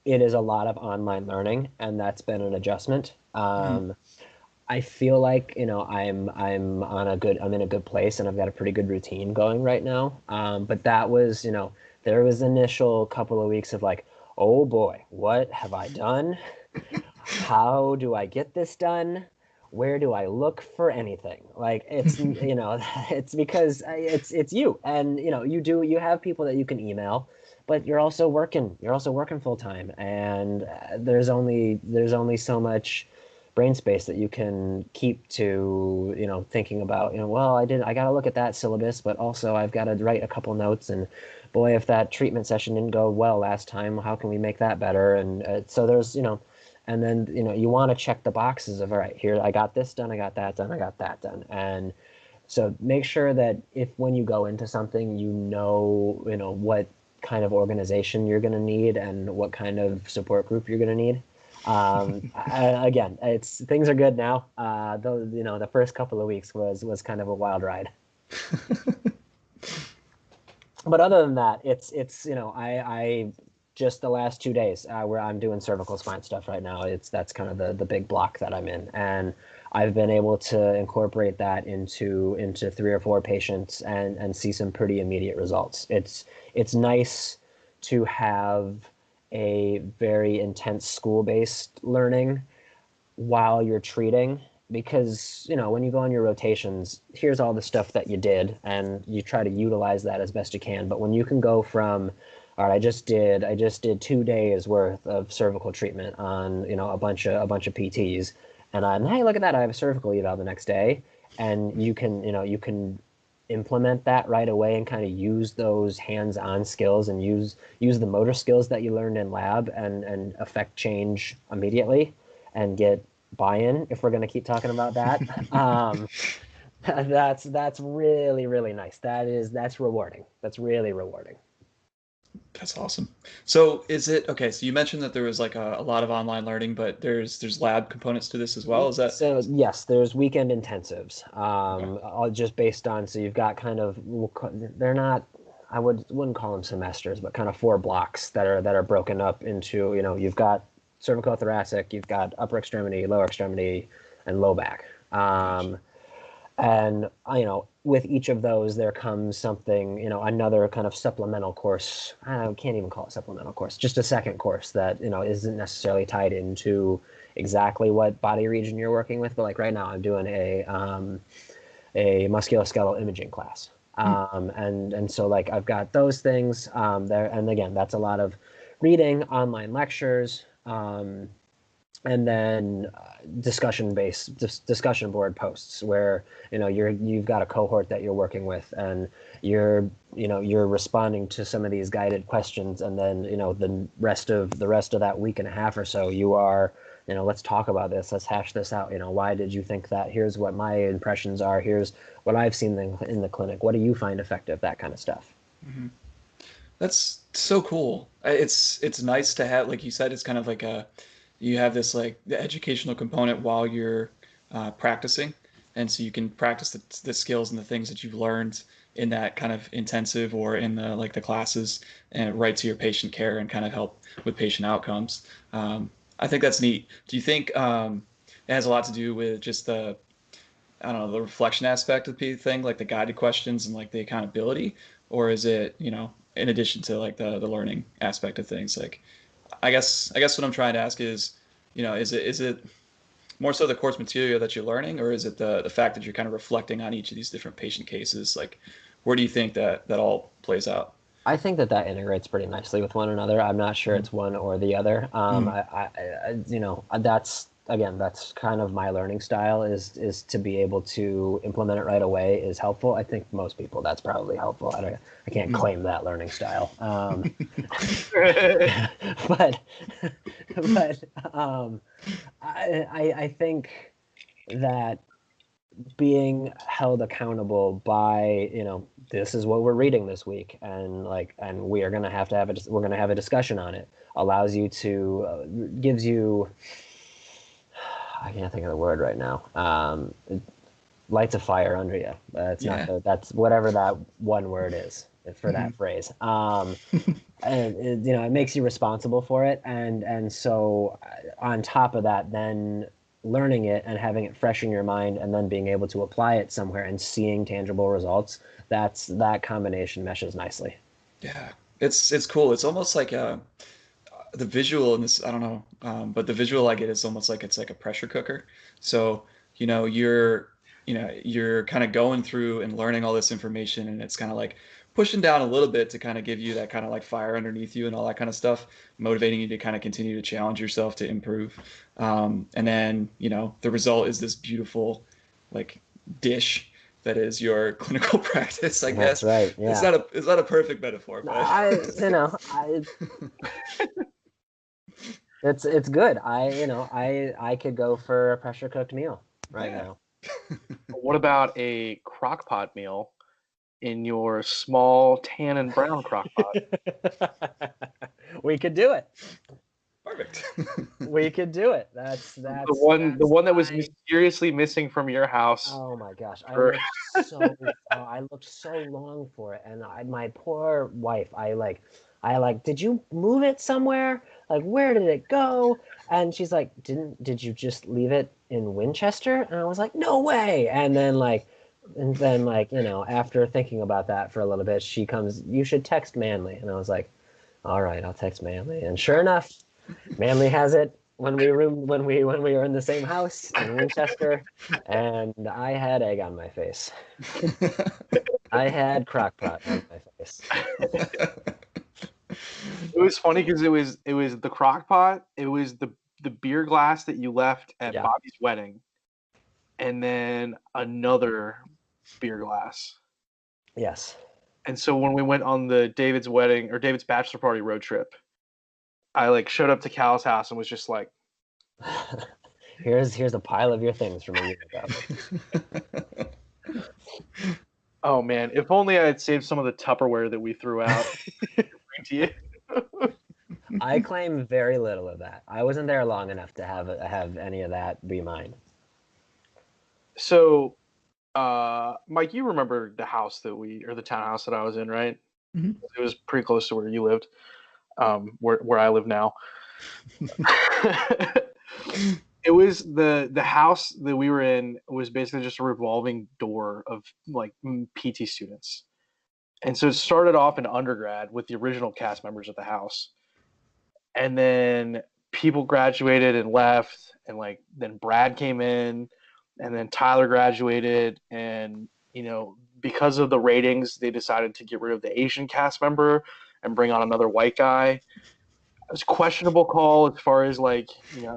[SPEAKER 4] It is a lot of online learning, and that's been an adjustment. I feel like I'm in a good place, and I've got a pretty good routine going right now. But that was there was initial couple of weeks of like, oh boy, what have I done? How do I get this done? Where do I look for anything? Like, it's it's because it's you, and you have people that you can email, but you're also working full time, and there's only so much brain space that you can keep to thinking about well, I got to look at that syllabus, but also I've got to write a couple notes, and boy, if that treatment session didn't go well last time, how can we make that better? And so there's and then you want to check the boxes of, all right, here, I got this done, I got that done, I got that done. And so make sure that when you go into something, what kind of organization you're going to need and what kind of support group you're going to need. Again, things are good now. Though the first couple of weeks was kind of a wild ride. But other than that, it's just the last 2 days where I'm doing cervical spine stuff right now. That's kind of the big block that I'm in, and I've been able to incorporate that into 3 or 4 patients and see some pretty immediate results. It's nice to have a very intense school-based learning while you're treating, because when you go on your rotations, here's all the stuff that you did and you try to utilize that as best you can. But when you can go from, all right, I just did 2 days worth of cervical treatment on a bunch of PTs, and hey, look at that, I have a cervical eval the next day, and you can implement that right away and kind of use those hands-on skills and use the motor skills that you learned in lab and affect change immediately and get buy-in, if we're going to keep talking about that. That's really, really nice. That's rewarding. That's really rewarding.
[SPEAKER 2] That's awesome. So is it okay? So you mentioned that there was like a lot of online learning, but there's lab components to this as well. Is that
[SPEAKER 4] so? Yes, there's weekend intensives. All just based on, so you've got kind of, they're not, I wouldn't call them semesters, but kind of 4 blocks that are broken up into, you've got cervical thoracic, you've got upper extremity, lower extremity, and low back. And with each of those, there comes something, another kind of supplemental course. I can't even call it supplemental course, just a second course that, isn't necessarily tied into exactly what body region you're working with. But like right now, I'm doing a musculoskeletal imaging class. And so like I've got those things there. And again, that's a lot of reading, online lectures, and then discussion board posts where you've got a cohort that you're working with, and you're responding to some of these guided questions, and then the rest of that week and a half or so, you are let's talk about this, let's hash this out. Why did you think that? Here's what my impressions are. Here's what I've seen in the clinic. What do you find effective? That kind of stuff.
[SPEAKER 2] Mm-hmm. That's so cool. It's nice to have, like you said, it's kind of like you have this like the educational component while you're practicing, and so you can practice the skills and the things that you've learned in that kind of intensive or in the classes, and right to your patient care and kind of help with patient outcomes. I think that's neat. Do you think it has a lot to do with just the reflection aspect of the thing, like the guided questions and like the accountability, or is it in addition to like the learning aspect of things? Like I guess what I'm trying to ask is, is it more so the course material that you're learning, or is it the fact that you're kind of reflecting on each of these different patient cases? Like, where do you think that all plays out?
[SPEAKER 4] I think that integrates pretty nicely with one another. I'm not sure it's one or the other. That's kind of my learning style is to be able to implement it right away is helpful. I think most people that's probably helpful. I can't claim that learning style. I think that being held accountable by this is what we're reading this week, and we're gonna have a discussion on it, allows you to gives you, I can't think of the word right now, lights a fire under you. That's whatever that one word is for that phrase. And it makes you responsible for it, and so on top of that, then learning it and having it fresh in your mind, and then being able to apply it somewhere and seeing tangible results, that combination meshes nicely.
[SPEAKER 2] Yeah, it's cool. It's almost like the visual in this, I don't know, but the visual I get is almost like it's like a pressure cooker. So you're kind of going through and learning all this information, and it's kind of like pushing down a little bit to kind of give you that kind of like fire underneath you and all that kind of stuff, motivating you to kind of continue to challenge yourself to improve. And then, the result is this beautiful like dish that is your clinical practice, I guess.
[SPEAKER 4] That's right. Yeah.
[SPEAKER 2] It's not a perfect metaphor, but
[SPEAKER 4] it's good. I could go for a pressure cooked meal right now.
[SPEAKER 3] What about a crock pot meal in your small tan and brown crock pot?
[SPEAKER 4] We could do it.
[SPEAKER 2] Perfect.
[SPEAKER 4] We could do it. That's
[SPEAKER 3] the one that was mysteriously missing from your house.
[SPEAKER 4] Oh my gosh, I looked so long for it, and my poor wife. I did you move it somewhere? Like, where did it go? And she's like, did you just leave it in Winchester? And I was like, no way. And then after thinking about that for a little bit, she comes, you should text Manly. And I was like, all right, I'll text Manly. And sure enough, Manly has it when we were in the same house in Winchester, and I had egg on my face. I had crock-pot on my face.
[SPEAKER 3] It was funny because it was the crock pot, it was the beer glass that you left at Bobby's wedding, and then another beer glass.
[SPEAKER 4] Yes.
[SPEAKER 3] And so when we went on the David's bachelor party road trip, I showed up to Cal's house and was just like,
[SPEAKER 4] here's a pile of your things from a year ago.
[SPEAKER 3] Oh man, if only I had saved some of the Tupperware that we threw out to bring to you.
[SPEAKER 4] I claim very little of that. I wasn't there long enough to have any of that be mine.
[SPEAKER 3] So, Mike, you remember the house the townhouse that I was in, right?
[SPEAKER 1] Mm-hmm.
[SPEAKER 3] It was pretty close to where you lived, where I live now. It was the house that we were in was basically just a revolving door of PT students. And so it started off in undergrad with the original cast members of the house. And then people graduated and left, and then Brad came in, and then Tyler graduated, and because of the ratings, they decided to get rid of the Asian cast member and bring on another white guy. It was a questionable call as far as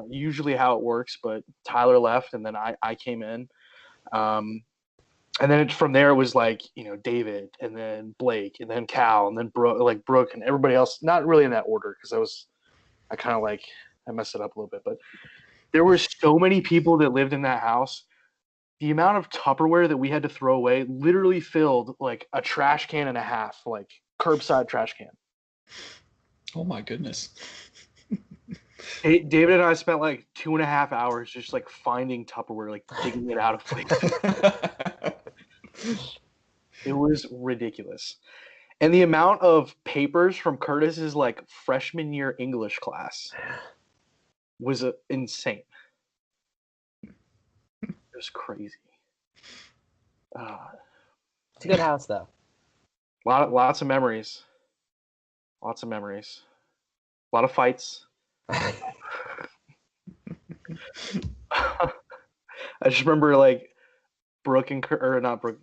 [SPEAKER 3] usually how it works, but Tyler left, and then I came in. And then from there it was David, and then Blake, and then Cal, and then Brooke, and everybody else. Not really in that order because I messed it up a little bit, but there were so many people that lived in that house. The amount of Tupperware that we had to throw away literally filled a trash can and a half, curbside trash can.
[SPEAKER 2] Oh my goodness.
[SPEAKER 3] David and I spent 2.5 hours just finding Tupperware, digging it out of places. It was ridiculous. And the amount of papers from Curtis's freshman year English class was insane. It was crazy.
[SPEAKER 4] It's a good house, though.
[SPEAKER 3] Lots of memories. Lots of memories. A lot of fights. I just remember Brooke and not Brooke.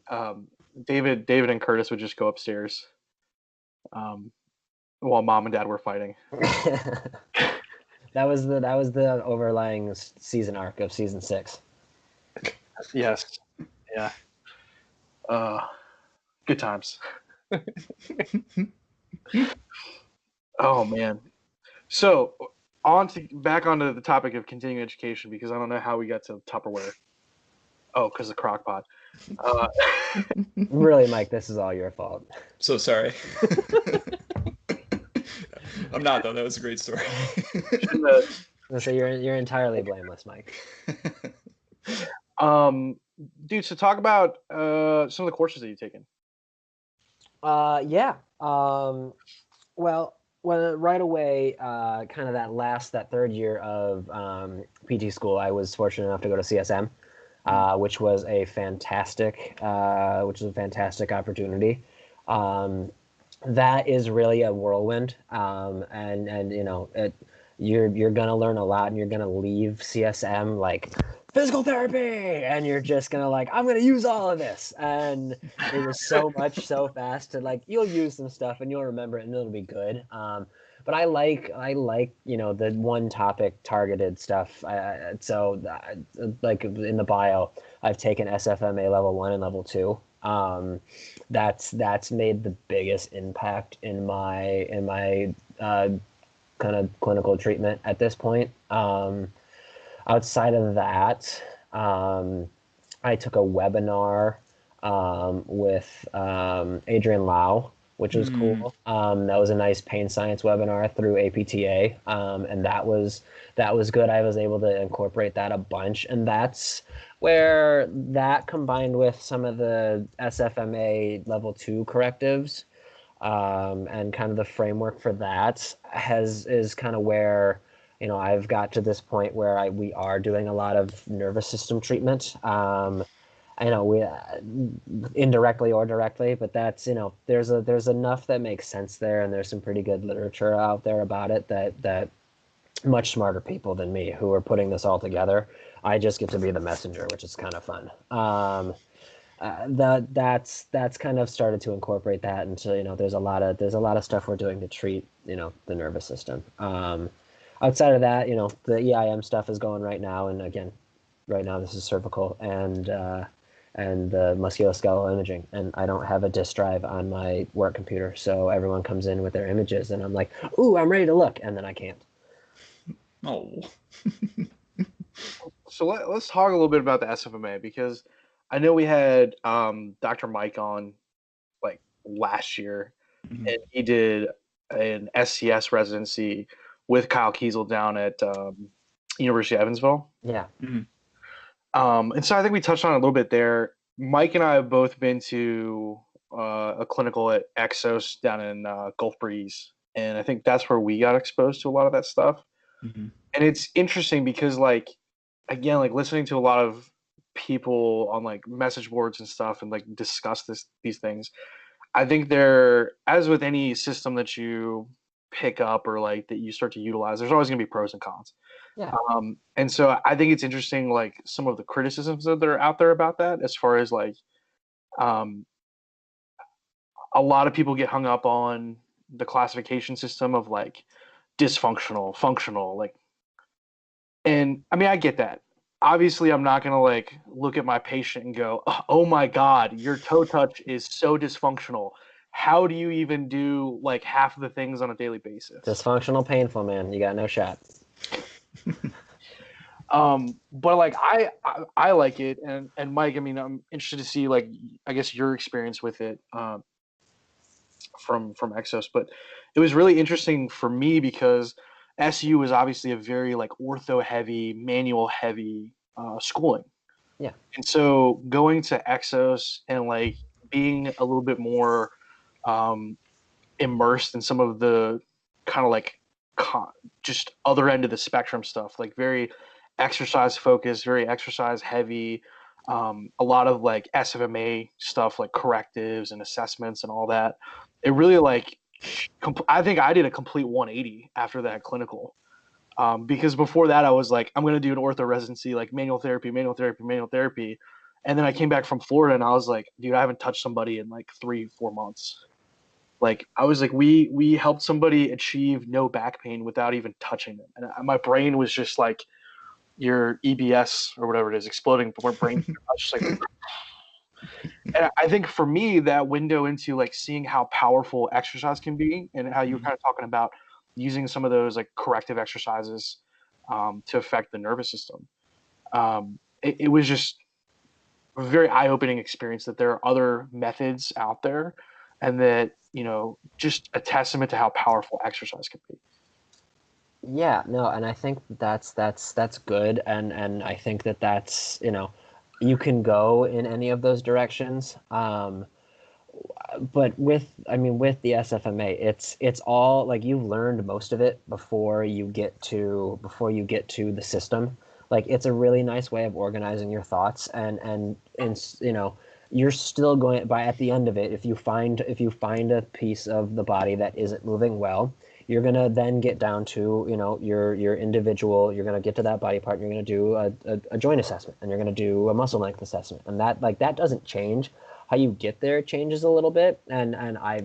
[SPEAKER 3] David and Curtis would just go upstairs while Mom and Dad were fighting.
[SPEAKER 4] That was the overlying season arc of season 6.
[SPEAKER 3] Yes. Yeah. Good times. Oh man. So back onto the topic of continuing education, because I don't know how we got to Tupperware. Oh, because of Crock-Pot.
[SPEAKER 4] Really, Mike, this is all your fault.
[SPEAKER 2] So sorry. I'm not, though. That was a great story.
[SPEAKER 4] So you're entirely blameless, Mike.
[SPEAKER 3] Dude, so talk about some of the courses that you've taken.
[SPEAKER 4] Yeah. Well, right away, kind of that third year of PT school, I was fortunate enough to go to CSM, which was a fantastic opportunity. That is really a whirlwind, and you're gonna learn a lot, and you're gonna leave CSM physical therapy, and you're just gonna I'm gonna use all of this, and it was so much so fast to you'll use some stuff and you'll remember it and it'll be good. But I like the one topic targeted stuff. So in the bio, I've taken SFMA level 1 and level 2. That's made the biggest impact in my kind of clinical treatment at this point. Outside of that, I took a webinar with Adriaan Louw, which was cool. That was a nice pain science webinar through APTA, and that was good. I was able to incorporate that a bunch, and that's where that combined with some of the SFMA level 2 correctives and kind of the framework for that is kind of where, I've got to this point where we are doing a lot of nervous system treatment. I know we indirectly or directly, but that's, there's enough that makes sense there, and there's some pretty good literature out there about it that much smarter people than me who are putting this all together. I just get to be the messenger, which is kind of fun. That's kind of started to incorporate that into, there's a lot of stuff we're doing to treat, the nervous system. Outside of that, the EIM stuff is going right now, and again, right now this is cervical and the musculoskeletal imaging, and I don't have a disk drive on my work computer, so everyone comes in with their images, and I'm like, ooh, I'm ready to look, and then I can't.
[SPEAKER 2] Oh.
[SPEAKER 3] So let's talk a little bit about the SFMA, because I know we had Dr. Mike on like last year, and he did an SCS residency with Kyle Kiesel down at University of Evansville.
[SPEAKER 4] Yeah.
[SPEAKER 3] And so I think we touched on it a little bit there. Mike and I have both been to a clinical at Exos down in Gulf Breeze, and I think that's where we got exposed to a lot of that stuff. And it's interesting because, like, again, like listening to a lot of people on like message boards and stuff and like discuss these things, I think there, as with any system that you pick up or like that you start to utilize, there's always going to be pros and cons.
[SPEAKER 4] Yeah.
[SPEAKER 3] And so I think it's interesting, like some of the criticisms that are out there about that, as far as like a lot of people get hung up on the classification system of like dysfunctional, functional, like, and I mean, I get that. Obviously, I'm not going to like look at my patient and go, oh my God, your toe touch is so dysfunctional. How do you even do like half of the things on a daily basis?
[SPEAKER 4] Dysfunctional, painful, man. You got no shot.
[SPEAKER 3] But like I like it, and Mike, I mean, I'm interested to see like, I guess, your experience with it from Exos. But it was really interesting for me because SU is obviously a very like ortho heavy, manual heavy schooling.
[SPEAKER 4] Yeah.
[SPEAKER 3] And so going to Exos and like being a little bit more immersed in some of the kind of like just other end of the spectrum stuff, like very exercise focused, very exercise heavy, a lot of like SFMA stuff, like correctives and assessments and all that. It really like, I think I did a complete 180 after that clinical. Because before that I was like, I'm going to do an ortho residency, like manual therapy. And then I came back from Florida and I was like, dude, I haven't touched somebody in like 3-4 months. Like I was like, we helped somebody achieve no back pain without even touching them. And my brain was just like your EBS or whatever it is exploding before brain. I was just like, and I think for me, that window into like seeing how powerful exercise can be, and how you were kind of talking about using some of those like corrective exercises to affect the nervous system. It was just a very eye-opening experience that there are other methods out there, and that, just a testament to how powerful exercise can be.
[SPEAKER 4] Yeah, no, and I think that's good, and I think that's, you can go in any of those directions. But with the SFMA, it's all like, you've learned most of it before you get to the system. Like, it's a really nice way of organizing your thoughts, and you're still going by at the end of it. If you find a piece of the body that isn't moving well, you're gonna then get down to your individual. You're gonna get to that body part. And you're gonna do a joint assessment, and you're gonna do a muscle length assessment, and that doesn't change. How you get there changes a little bit, and I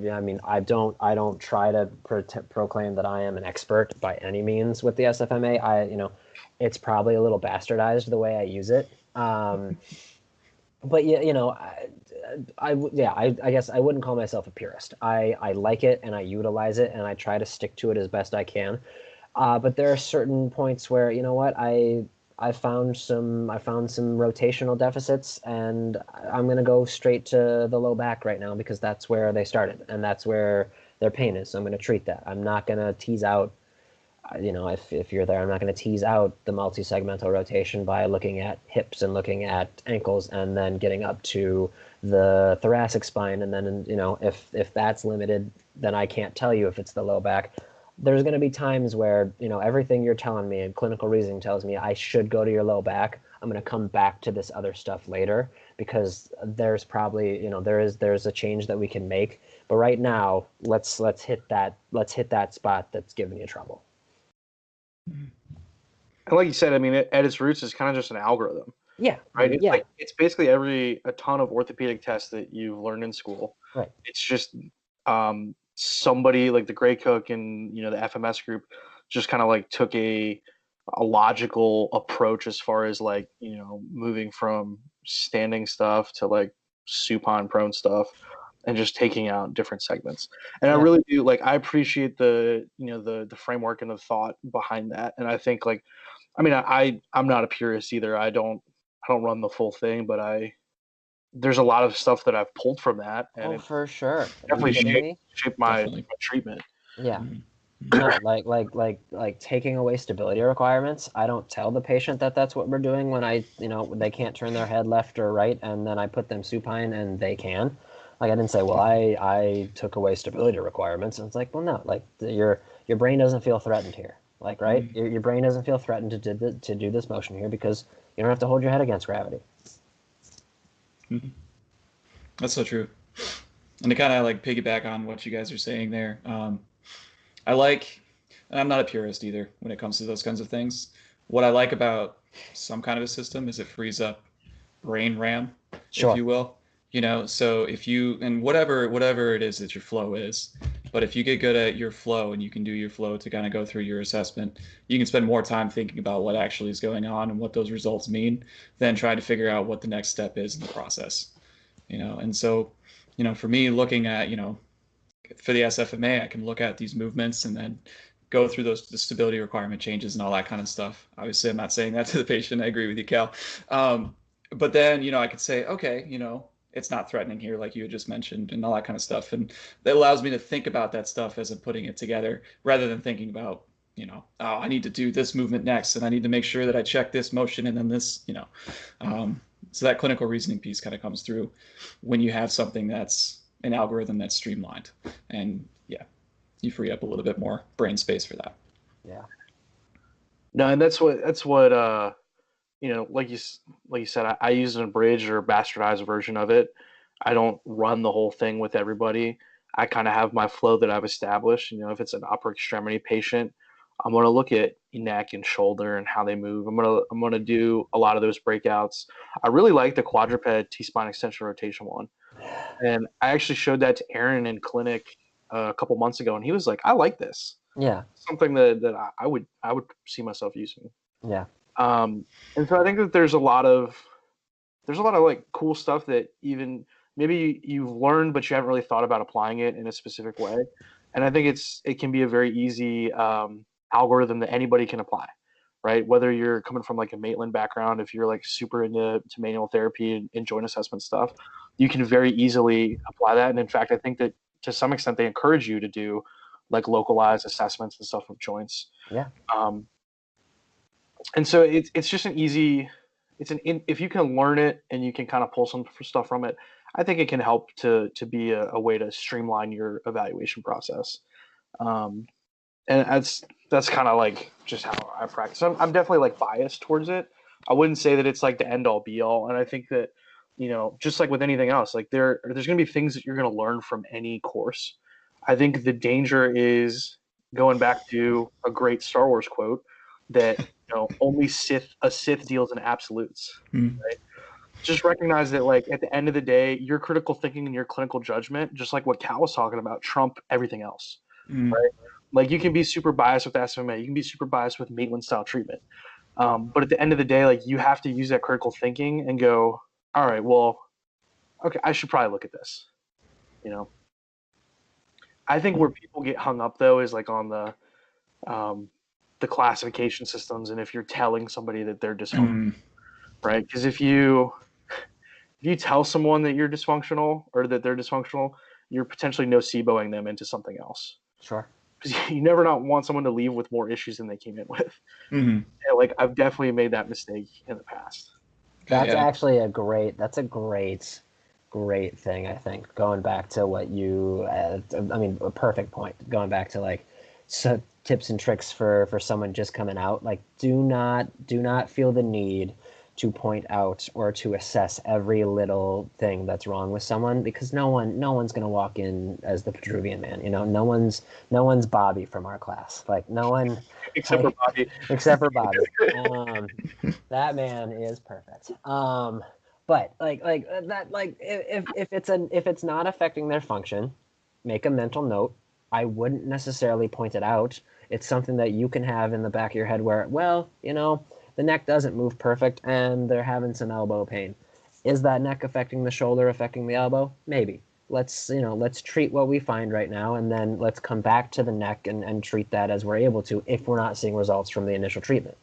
[SPEAKER 4] don't try to proclaim that I am an expert by any means with the SFMA. It's probably a little bastardized the way I use it. But yeah, I guess I wouldn't call myself a purist. I like it, and I utilize it, and I try to stick to it as best I can. But there are certain points where, I found some rotational deficits, and I'm going to go straight to the low back right now, because that's where they started and that's where their pain is. So I'm going to treat that. I'm not going to tease out. if you're there, I'm not going to tease out the multi-segmental rotation by looking at hips and looking at ankles and then getting up to the thoracic spine. And then, if that's limited, then I can't tell you if it's the low back. There's going to be times where, everything you're telling me and clinical reasoning tells me I should go to your low back. I'm going to come back to this other stuff later because there's probably, there's a change that we can make. But right now, let's hit that spot that's giving you trouble.
[SPEAKER 3] And like you said, I mean, at its roots, it's kind of just an algorithm.
[SPEAKER 4] Yeah.
[SPEAKER 3] Right. It's
[SPEAKER 4] yeah.
[SPEAKER 3] it's basically a ton of orthopedic tests that you've learned in school.
[SPEAKER 4] Right.
[SPEAKER 3] It's just somebody like the Gray Cook and the FMS group just kind of like took a logical approach as far as like moving from standing stuff to like supine prone stuff and just taking out different segments. And I really do I appreciate the the framework and the thought behind that. And I think I'm not a purist either. I don't run the full thing, but there's a lot of stuff that I've pulled from that, and
[SPEAKER 4] for sure,
[SPEAKER 3] definitely shaped my treatment.
[SPEAKER 4] Yeah. No, like taking away stability requirements. I don't tell the patient that that's what we're doing when they can't turn their head left or right, and then I put them supine and they can. Like I didn't say, well, I took away stability requirements, and it's like, well, no, like your brain doesn't feel threatened here, like right, your brain doesn't feel threatened to do this motion here because you don't have to hold your head against gravity.
[SPEAKER 2] Mm-hmm. That's so true. And to kind of like piggyback on what you guys are saying there, and I'm not a purist either when it comes to those kinds of things. What I like about some kind of a system is it frees up brain RAM,
[SPEAKER 4] Sure.
[SPEAKER 2] if you will. So if you, and whatever it is that your flow is, but if you get good at your flow and you can do your flow to kind of go through your assessment, you can spend more time thinking about what actually is going on and what those results mean than trying to figure out what the next step is in the process. And so, for me looking at, for the SFMA, I can look at these movements and then go through the stability requirement changes and all that kind of stuff. Obviously, I'm not saying that to the patient. I agree with you, Cal. But then, I could say, okay, it's not threatening here, like you had just mentioned, and all that kind of stuff. And that allows me to think about that stuff as I'm putting it together, rather than thinking about, oh, I need to do this movement next, and I need to make sure that I check this motion and then this, So that clinical reasoning piece kind of comes through when you have something that's an algorithm that's streamlined, and you free up a little bit more brain space for that.
[SPEAKER 4] Yeah.
[SPEAKER 3] No, and that's what like you said, I use an abridged or bastardized version of it. I don't run the whole thing with everybody. I kind of have my flow that I've established. If it's an upper extremity patient, I'm going to look at neck and shoulder and how they move. I'm going to do a lot of those breakouts. I really like the quadruped T-spine extension rotation one. And I actually showed that to Aaron in clinic a couple months ago, and he was like, I like this.
[SPEAKER 4] Yeah.
[SPEAKER 3] Something that I would see myself using.
[SPEAKER 4] Yeah.
[SPEAKER 3] And so I think that there's a lot of like cool stuff that even maybe you've learned, but you haven't really thought about applying it in a specific way. And I think it can be a very easy algorithm that anybody can apply, right? Whether you're coming from like a Maitland background, if you're like super into manual therapy and joint assessment stuff, you can very easily apply that. And in fact, I think that to some extent they encourage you to do like localized assessments and stuff of joints.
[SPEAKER 4] Yeah.
[SPEAKER 3] And so it's just if you can learn it and you can kind of pull some stuff from it, I think it can help to be a way to streamline your evaluation process. And that's kind of like just how I practice. I'm definitely like biased towards it. I wouldn't say that it's like the end all be all. And I think that, just like with anything else, like there's going to be things that you're going to learn from any course. I think the danger is going back to a great Star Wars quote that, only a Sith deals in absolutes, right? Just recognize that, like, at the end of the day, your critical thinking and your clinical judgment, just like what Cal was talking about, trump everything else, right? Like, you can be super biased with SFMA, you can be super biased with Maitland style treatment, but at the end of the day, like, you have to use that critical thinking and go, all right, well, okay, I should probably look at this, I think where people get hung up though is like on the classification systems, and if you're telling somebody that they're dysfunctional, right? Because if you tell someone that you're dysfunctional or that they're dysfunctional, you're potentially noceboing them into something else.
[SPEAKER 4] Sure.
[SPEAKER 3] because you never not want someone to leave with more issues than they came in with.
[SPEAKER 2] Mm-hmm.
[SPEAKER 3] And, like, I've definitely made that mistake in the past.
[SPEAKER 4] That's
[SPEAKER 2] Yeah.
[SPEAKER 4] actually a great thing, I think. Going back to what you, a perfect point. Going back to like, so tips and tricks for someone just coming out. Like, do not feel the need to point out or to assess every little thing that's wrong with someone, because no one's gonna walk in as the Petruvian Man. You know, no one's Bobby from our class. Like, no one
[SPEAKER 3] Except for Bobby.
[SPEAKER 4] except for Bobby. That man is perfect. But if it's not affecting their function, make a mental note. I wouldn't necessarily point it out. It's something that you can have in the back of your head where, well, you know, the neck doesn't move perfect and they're having some elbow pain. Is that neck affecting the shoulder, affecting the elbow? Maybe. Let's treat what we find right now, and then let's come back to the neck and treat that as we're able to, if we're not seeing results from the initial treatment.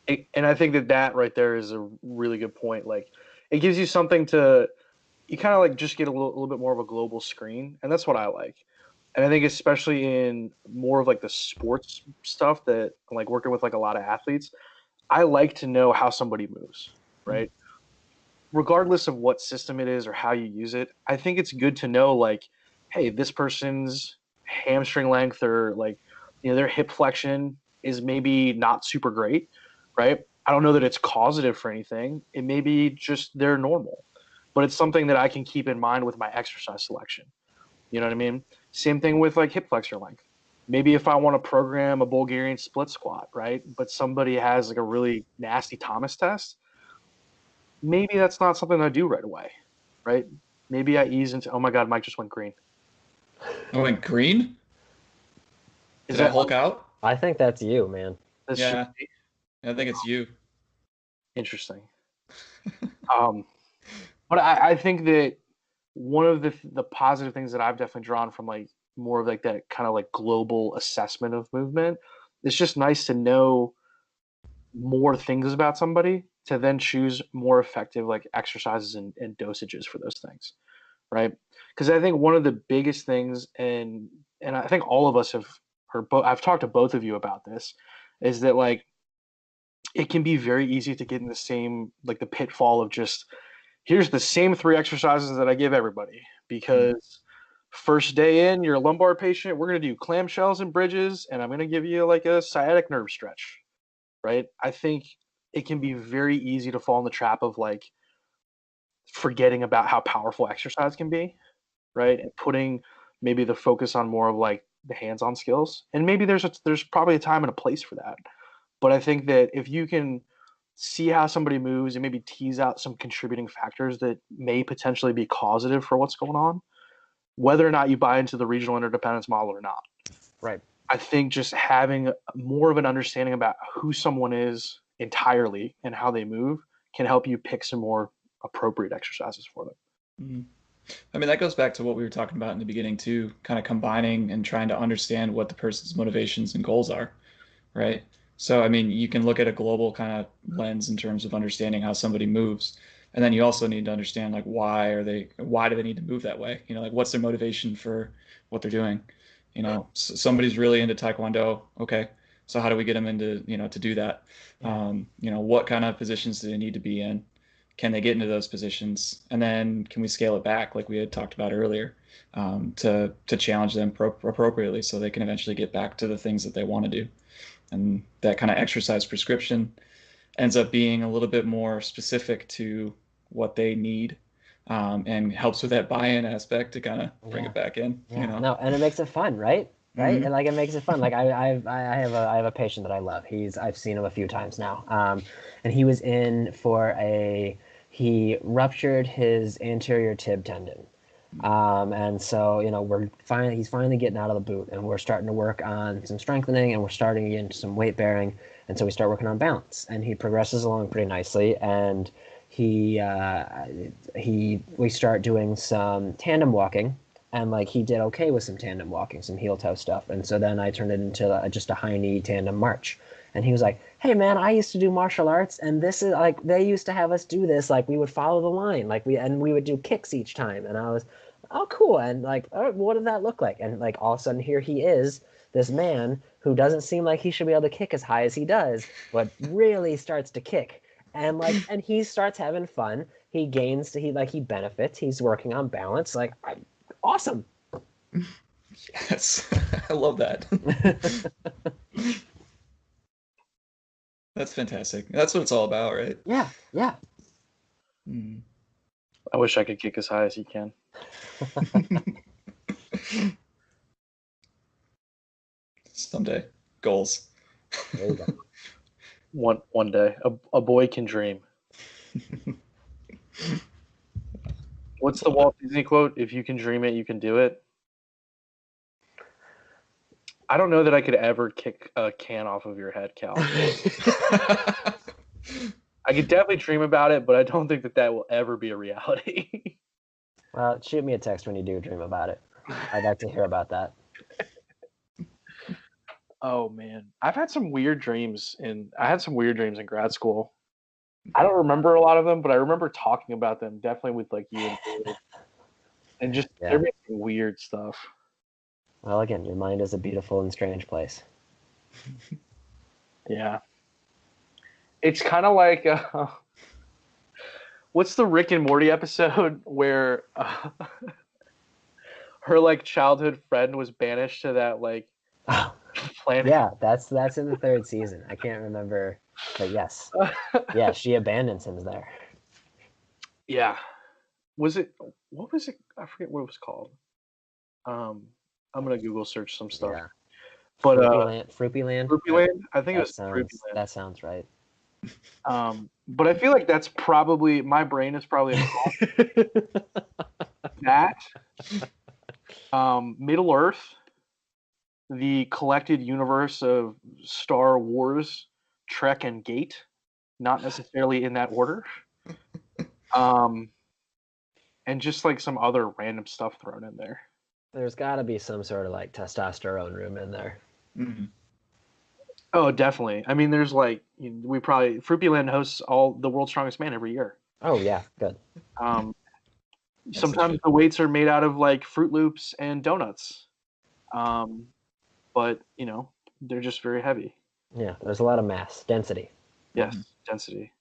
[SPEAKER 3] And I think that right there is a really good point. Like, it gives you something to, you kind of like just get a little bit more of a global screen, and that's what I like. And I think especially in more of like the sports stuff that I'm like working with like a lot of athletes, I like to know how somebody moves, right? Regardless of what system it is or how you use it, I think it's good to know, like, hey, this person's hamstring length or like, you know, their hip flexion is maybe not super great, right? I don't know that it's causative for anything. It may be just they're normal, but it's something that I can keep in mind with my exercise selection. You know what I mean? Same thing with like hip flexor length. Maybe if I want to program a Bulgarian split squat, right? But somebody has like a really nasty Thomas test, maybe that's not something I do right away, right? Maybe I ease into, oh my God, Mike just went green.
[SPEAKER 2] I went green?
[SPEAKER 3] Is
[SPEAKER 2] Did I
[SPEAKER 3] that
[SPEAKER 2] Hulk out?
[SPEAKER 4] I think that's you, man.
[SPEAKER 3] that's
[SPEAKER 2] Yeah. I think it's you.
[SPEAKER 3] interesting? But I think that one of the positive things that I've definitely drawn from like more of like that kind of like global assessment of movement, it's just nice to know more things about somebody to then choose more effective like exercises and dosages for those things, right? Because I think one of the biggest things, and I think all of us have heard, I've talked to both of you about this, is that like it can be very easy to get in the same like the pitfall of just here's the same 3 exercises that I give everybody, because first day in, you're a lumbar patient, we're going to do clamshells and bridges, and I'm going to give you like a sciatic nerve stretch, right? I think it can be very easy to fall in the trap of like forgetting about how powerful exercise can be, right? And putting maybe the focus on more of like the hands-on skills. And maybe there's probably a time and a place for that. But I think that if you can see how somebody moves and maybe tease out some contributing factors that may potentially be causative for what's going on, whether or not you buy into the regional interdependence model or not.
[SPEAKER 4] Right.
[SPEAKER 3] I think just having more of an understanding about who someone is entirely and how they move can help you pick some more appropriate exercises for them.
[SPEAKER 2] Mm-hmm. I mean, that goes back to what we were talking about in the beginning too, kind of combining and trying to understand what the person's motivations and goals are, right? So, I mean, you can look at a global kind of lens in terms of understanding how somebody moves. And then you also need to understand like why do they need to move that way? You know, like what's their motivation for what they're doing? You know, somebody's really into Taekwondo. Okay. So how do we get them into, you know, to do that? You know, what kind of positions do they need to be in? Can they get into those positions? And then can we scale it back like we had talked about earlier, to challenge them appropriately so they can eventually get back to the things that they want to do. And that kind of exercise prescription ends up being a little bit more specific to what they need, and helps with that buy-in aspect to kind of bring it back in.
[SPEAKER 4] Yeah.
[SPEAKER 2] You know?
[SPEAKER 4] No, and it makes it fun, right? Right,
[SPEAKER 2] Mm-hmm.
[SPEAKER 4] and like it makes it fun. Like I have a patient that I love. I've seen him a few times now, and he was in for he ruptured his anterior tib tendon, and so you know he's finally getting out of the boot, and we're starting to work on some strengthening, and we're starting to get into some weight bearing, and so we start working on balance, and he progresses along pretty nicely, and we start doing some tandem walking. And like he did okay with some tandem walking, some heel toe stuff. And so then I turned it into just a high knee tandem march. And he was like, "Hey man, I used to do martial arts, and this is like they used to have us do this. Like we would follow the line, like we would do kicks each time." And I was, oh, cool. And like, what did that look like? And like, all of a sudden, here he is, this man who doesn't seem like he should be able to kick as high as he does, but really starts to kick. And like, and he starts having fun. He gains, he benefits. He's working on balance. Like, awesome.
[SPEAKER 2] Yes, I love that. That's fantastic. That's what it's all about, right?
[SPEAKER 4] Yeah, yeah.
[SPEAKER 3] I wish I could kick as high as he can.
[SPEAKER 2] Someday. Goals.
[SPEAKER 4] There you go.
[SPEAKER 3] One day. A boy can dream. What's the Walt Disney quote? If you can dream it, you can do it. I don't know that I could ever kick a can off of your head, Cal. I could definitely dream about it, but I don't think that will ever be a reality.
[SPEAKER 4] Well, shoot me a text when you do dream about it. I'd like to hear about that.
[SPEAKER 3] Oh man, I had some weird dreams in grad school. I don't remember a lot of them, but I remember talking about them definitely with like you and David. And just there being some weird stuff.
[SPEAKER 4] Well, again, your mind is a beautiful and strange place.
[SPEAKER 3] Yeah. It's kind of like what's the Rick and Morty episode where her like childhood friend was banished to that like planet?
[SPEAKER 4] Yeah, that's in the 3rd season. I can't remember, but yes, yeah, she abandons him there.
[SPEAKER 3] Yeah. What was it? I forget what it was called. I'm gonna Google search some stuff.
[SPEAKER 4] Yeah.
[SPEAKER 3] But
[SPEAKER 4] Fruipyland.
[SPEAKER 3] Fruipyland? I think it was Fruipyland.
[SPEAKER 4] That sounds right.
[SPEAKER 3] But I feel like that's probably my brain is probably that. Middle Earth, the collected universe of Star Wars, Trek, and Gate, not necessarily in that order. And just like some other random stuff thrown in there.
[SPEAKER 4] There's got to be some sort of like testosterone room in there.
[SPEAKER 2] Mm-hmm.
[SPEAKER 3] Oh, definitely. I mean, there's like Fruipyland hosts all the World's Strongest Man every year.
[SPEAKER 4] Oh yeah, good.
[SPEAKER 3] Sometimes the weights are made out of like Fruit Loops and donuts, but you know they're just very heavy.
[SPEAKER 4] Yeah, there's a lot of mass density.
[SPEAKER 3] Yes, density.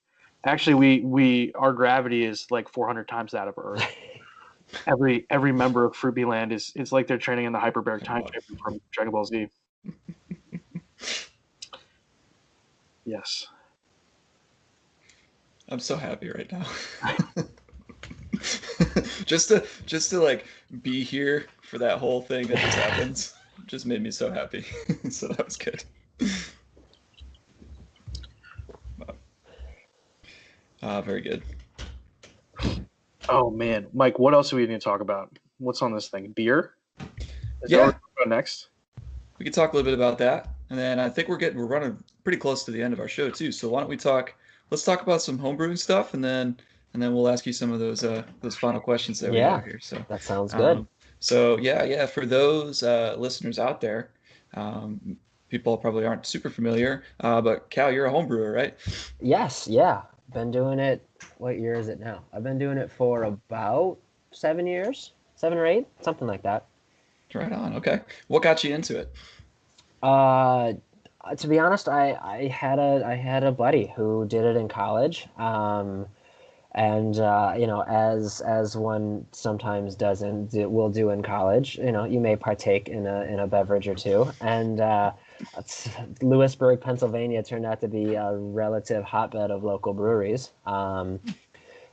[SPEAKER 3] Actually, our gravity is like 400 times that of Earth. Every member of Fruipyland is like they're training in the hyperbaric time chamber from Dragon Ball Z. Yes.
[SPEAKER 2] I'm so happy right now. just to like be here for that whole thing that just happens just made me so happy. So that was good. Very good.
[SPEAKER 3] Oh man, Mike, what else do we need to talk about? What's on this thing? Beer? Is that what we're talking about next?
[SPEAKER 2] We could talk a little bit about that, and then I think we're running pretty close to the end of our show too. So why don't we let's talk about some homebrewing stuff, and then we'll ask you some of those final questions that we have here. So
[SPEAKER 4] that sounds good.
[SPEAKER 2] So for those listeners out there, people probably aren't super familiar, but Cal, you're a homebrewer, right?
[SPEAKER 4] Yes, yeah. Been doing it. What year is it now? I've been doing it for about 7 years, 7 or 8, something like that.
[SPEAKER 2] Right on. Okay. What got you into it?
[SPEAKER 4] To be honest, I had a buddy who did it in college, and you know, as one sometimes will do in college, you know, you may partake in a beverage or two, and Lewisburg, Pennsylvania turned out to be a relative hotbed of local breweries.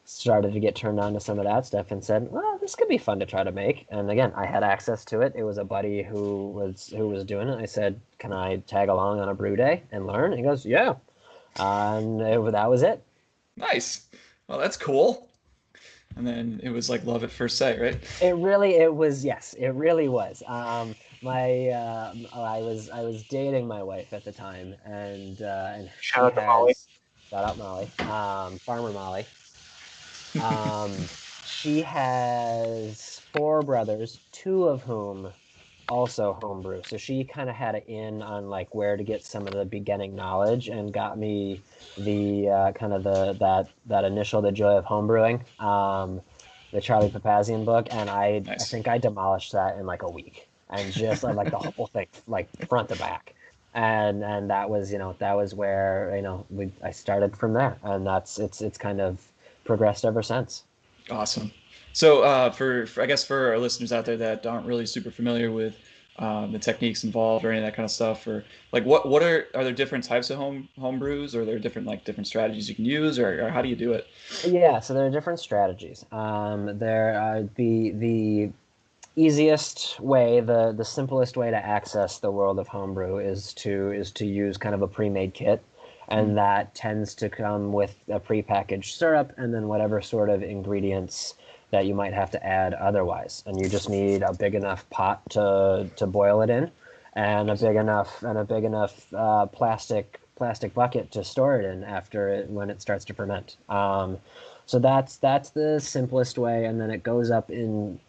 [SPEAKER 4] Started to get turned on to some of that stuff and said, well, this could be fun to try to make. And again, I had access to it. It was a buddy who was doing it. I said, can I tag along on a brew day and learn? And he goes, yeah. And that was it.
[SPEAKER 2] Nice. Well, that's cool. And then it was like love at first sight, right?
[SPEAKER 4] It really was. I was dating my wife at the time, and
[SPEAKER 3] Shout out
[SPEAKER 4] Molly, Farmer Molly. She has 4 brothers, 2 of whom also homebrew. So she kind of had an in on like where to get some of the beginning knowledge, and got me the kind of that initial the joy of homebrewing. the Charlie Papazian book, and I
[SPEAKER 2] Nice.
[SPEAKER 4] think I demolished that in like a week, and just like the whole thing, like front to back. And that was, that was where, I started from there, and it's kind of progressed ever since.
[SPEAKER 2] Awesome. So for I guess for our listeners out there that aren't really super familiar with the techniques involved or any of that kind of stuff, or like what are there different types of home brews, or are there different strategies you can use, or how do you do it?
[SPEAKER 4] Yeah, so there are different strategies. There are the easiest way, the simplest way to access the world of homebrew is to use kind of a pre-made kit,
[SPEAKER 2] Mm.
[SPEAKER 4] and that tends to come with a pre-packaged syrup and then whatever sort of ingredients that you might have to add otherwise. And you just need a big enough pot to boil it in, and a big enough plastic bucket to store it in after when it starts to ferment. So that's the simplest way, and then it goes up in,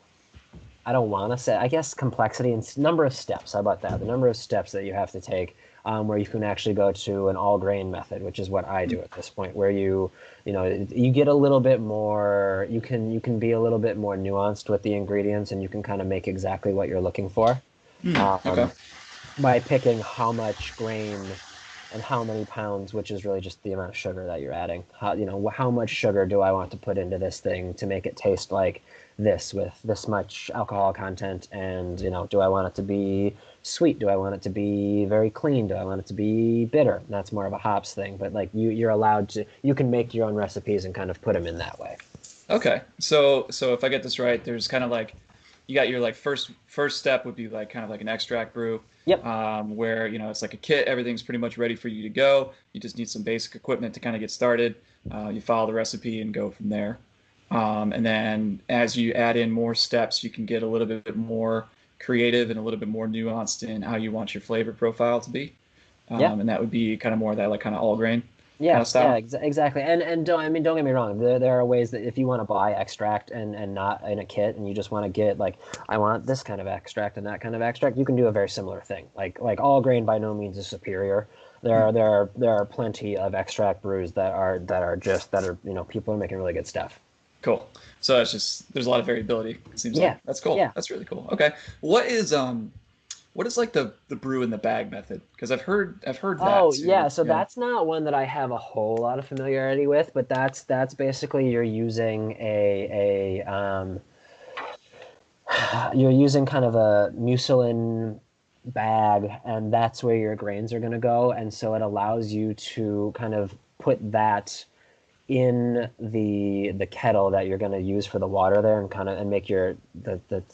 [SPEAKER 4] I don't want to say, I guess, complexity and number of steps. How about that? The number of steps that you have to take, where you can actually go to an all grain method, which is what I do at this point, where you get a little bit more, you can be a little bit more nuanced with the ingredients, and you can kind of make exactly what you're looking for,
[SPEAKER 2] Okay.
[SPEAKER 4] by picking how much grain and how many pounds, which is really just the amount of sugar that you're adding. How much sugar do I want to put into this thing to make it taste like this with this much alcohol content? And, do I want it to be sweet? Do I want it to be very clean? Do I want it to be bitter? And that's more of a hops thing, but like you're allowed to, you can make your own recipes and kind of put them in that way.
[SPEAKER 2] Okay. So if I get this right, there's kind of like you got your like first step would be like kind of like an extract brew,
[SPEAKER 4] Yep.
[SPEAKER 2] where it's like a kit, everything's pretty much ready for you to go. You just need some basic equipment to kind of get started. You follow the recipe and go from there. And then as you add in more steps, you can get a little bit more creative and a little bit more nuanced in how you want your flavor profile to be.
[SPEAKER 4] Yeah.
[SPEAKER 2] And that would be kind of more of that like kind of all grain kind
[SPEAKER 4] Yeah,
[SPEAKER 2] of
[SPEAKER 4] yeah,
[SPEAKER 2] style.
[SPEAKER 4] exactly. And don't get me wrong. There are ways that if you want to buy extract and not in a kit, and you just want to get like, I want this kind of extract and that kind of extract, you can do a very similar thing. Like all grain by no means is superior. There are plenty of extract brews that are people are making really good stuff.
[SPEAKER 2] Cool. So it's just there's a lot of variability. It seems
[SPEAKER 4] Yeah,
[SPEAKER 2] like that's cool.
[SPEAKER 4] yeah.
[SPEAKER 2] That's really cool. Okay. What is like the brew in the bag method? Because I've heard that
[SPEAKER 4] Oh
[SPEAKER 2] too.
[SPEAKER 4] yeah, so
[SPEAKER 2] Yeah.
[SPEAKER 4] that's not one that I have a whole lot of familiarity with, but that's basically you're using kind of a mucilin bag, and that's where your grains are going to go, and so it allows you to kind of put that in the kettle that you're going to use for the water there, and kind of and make the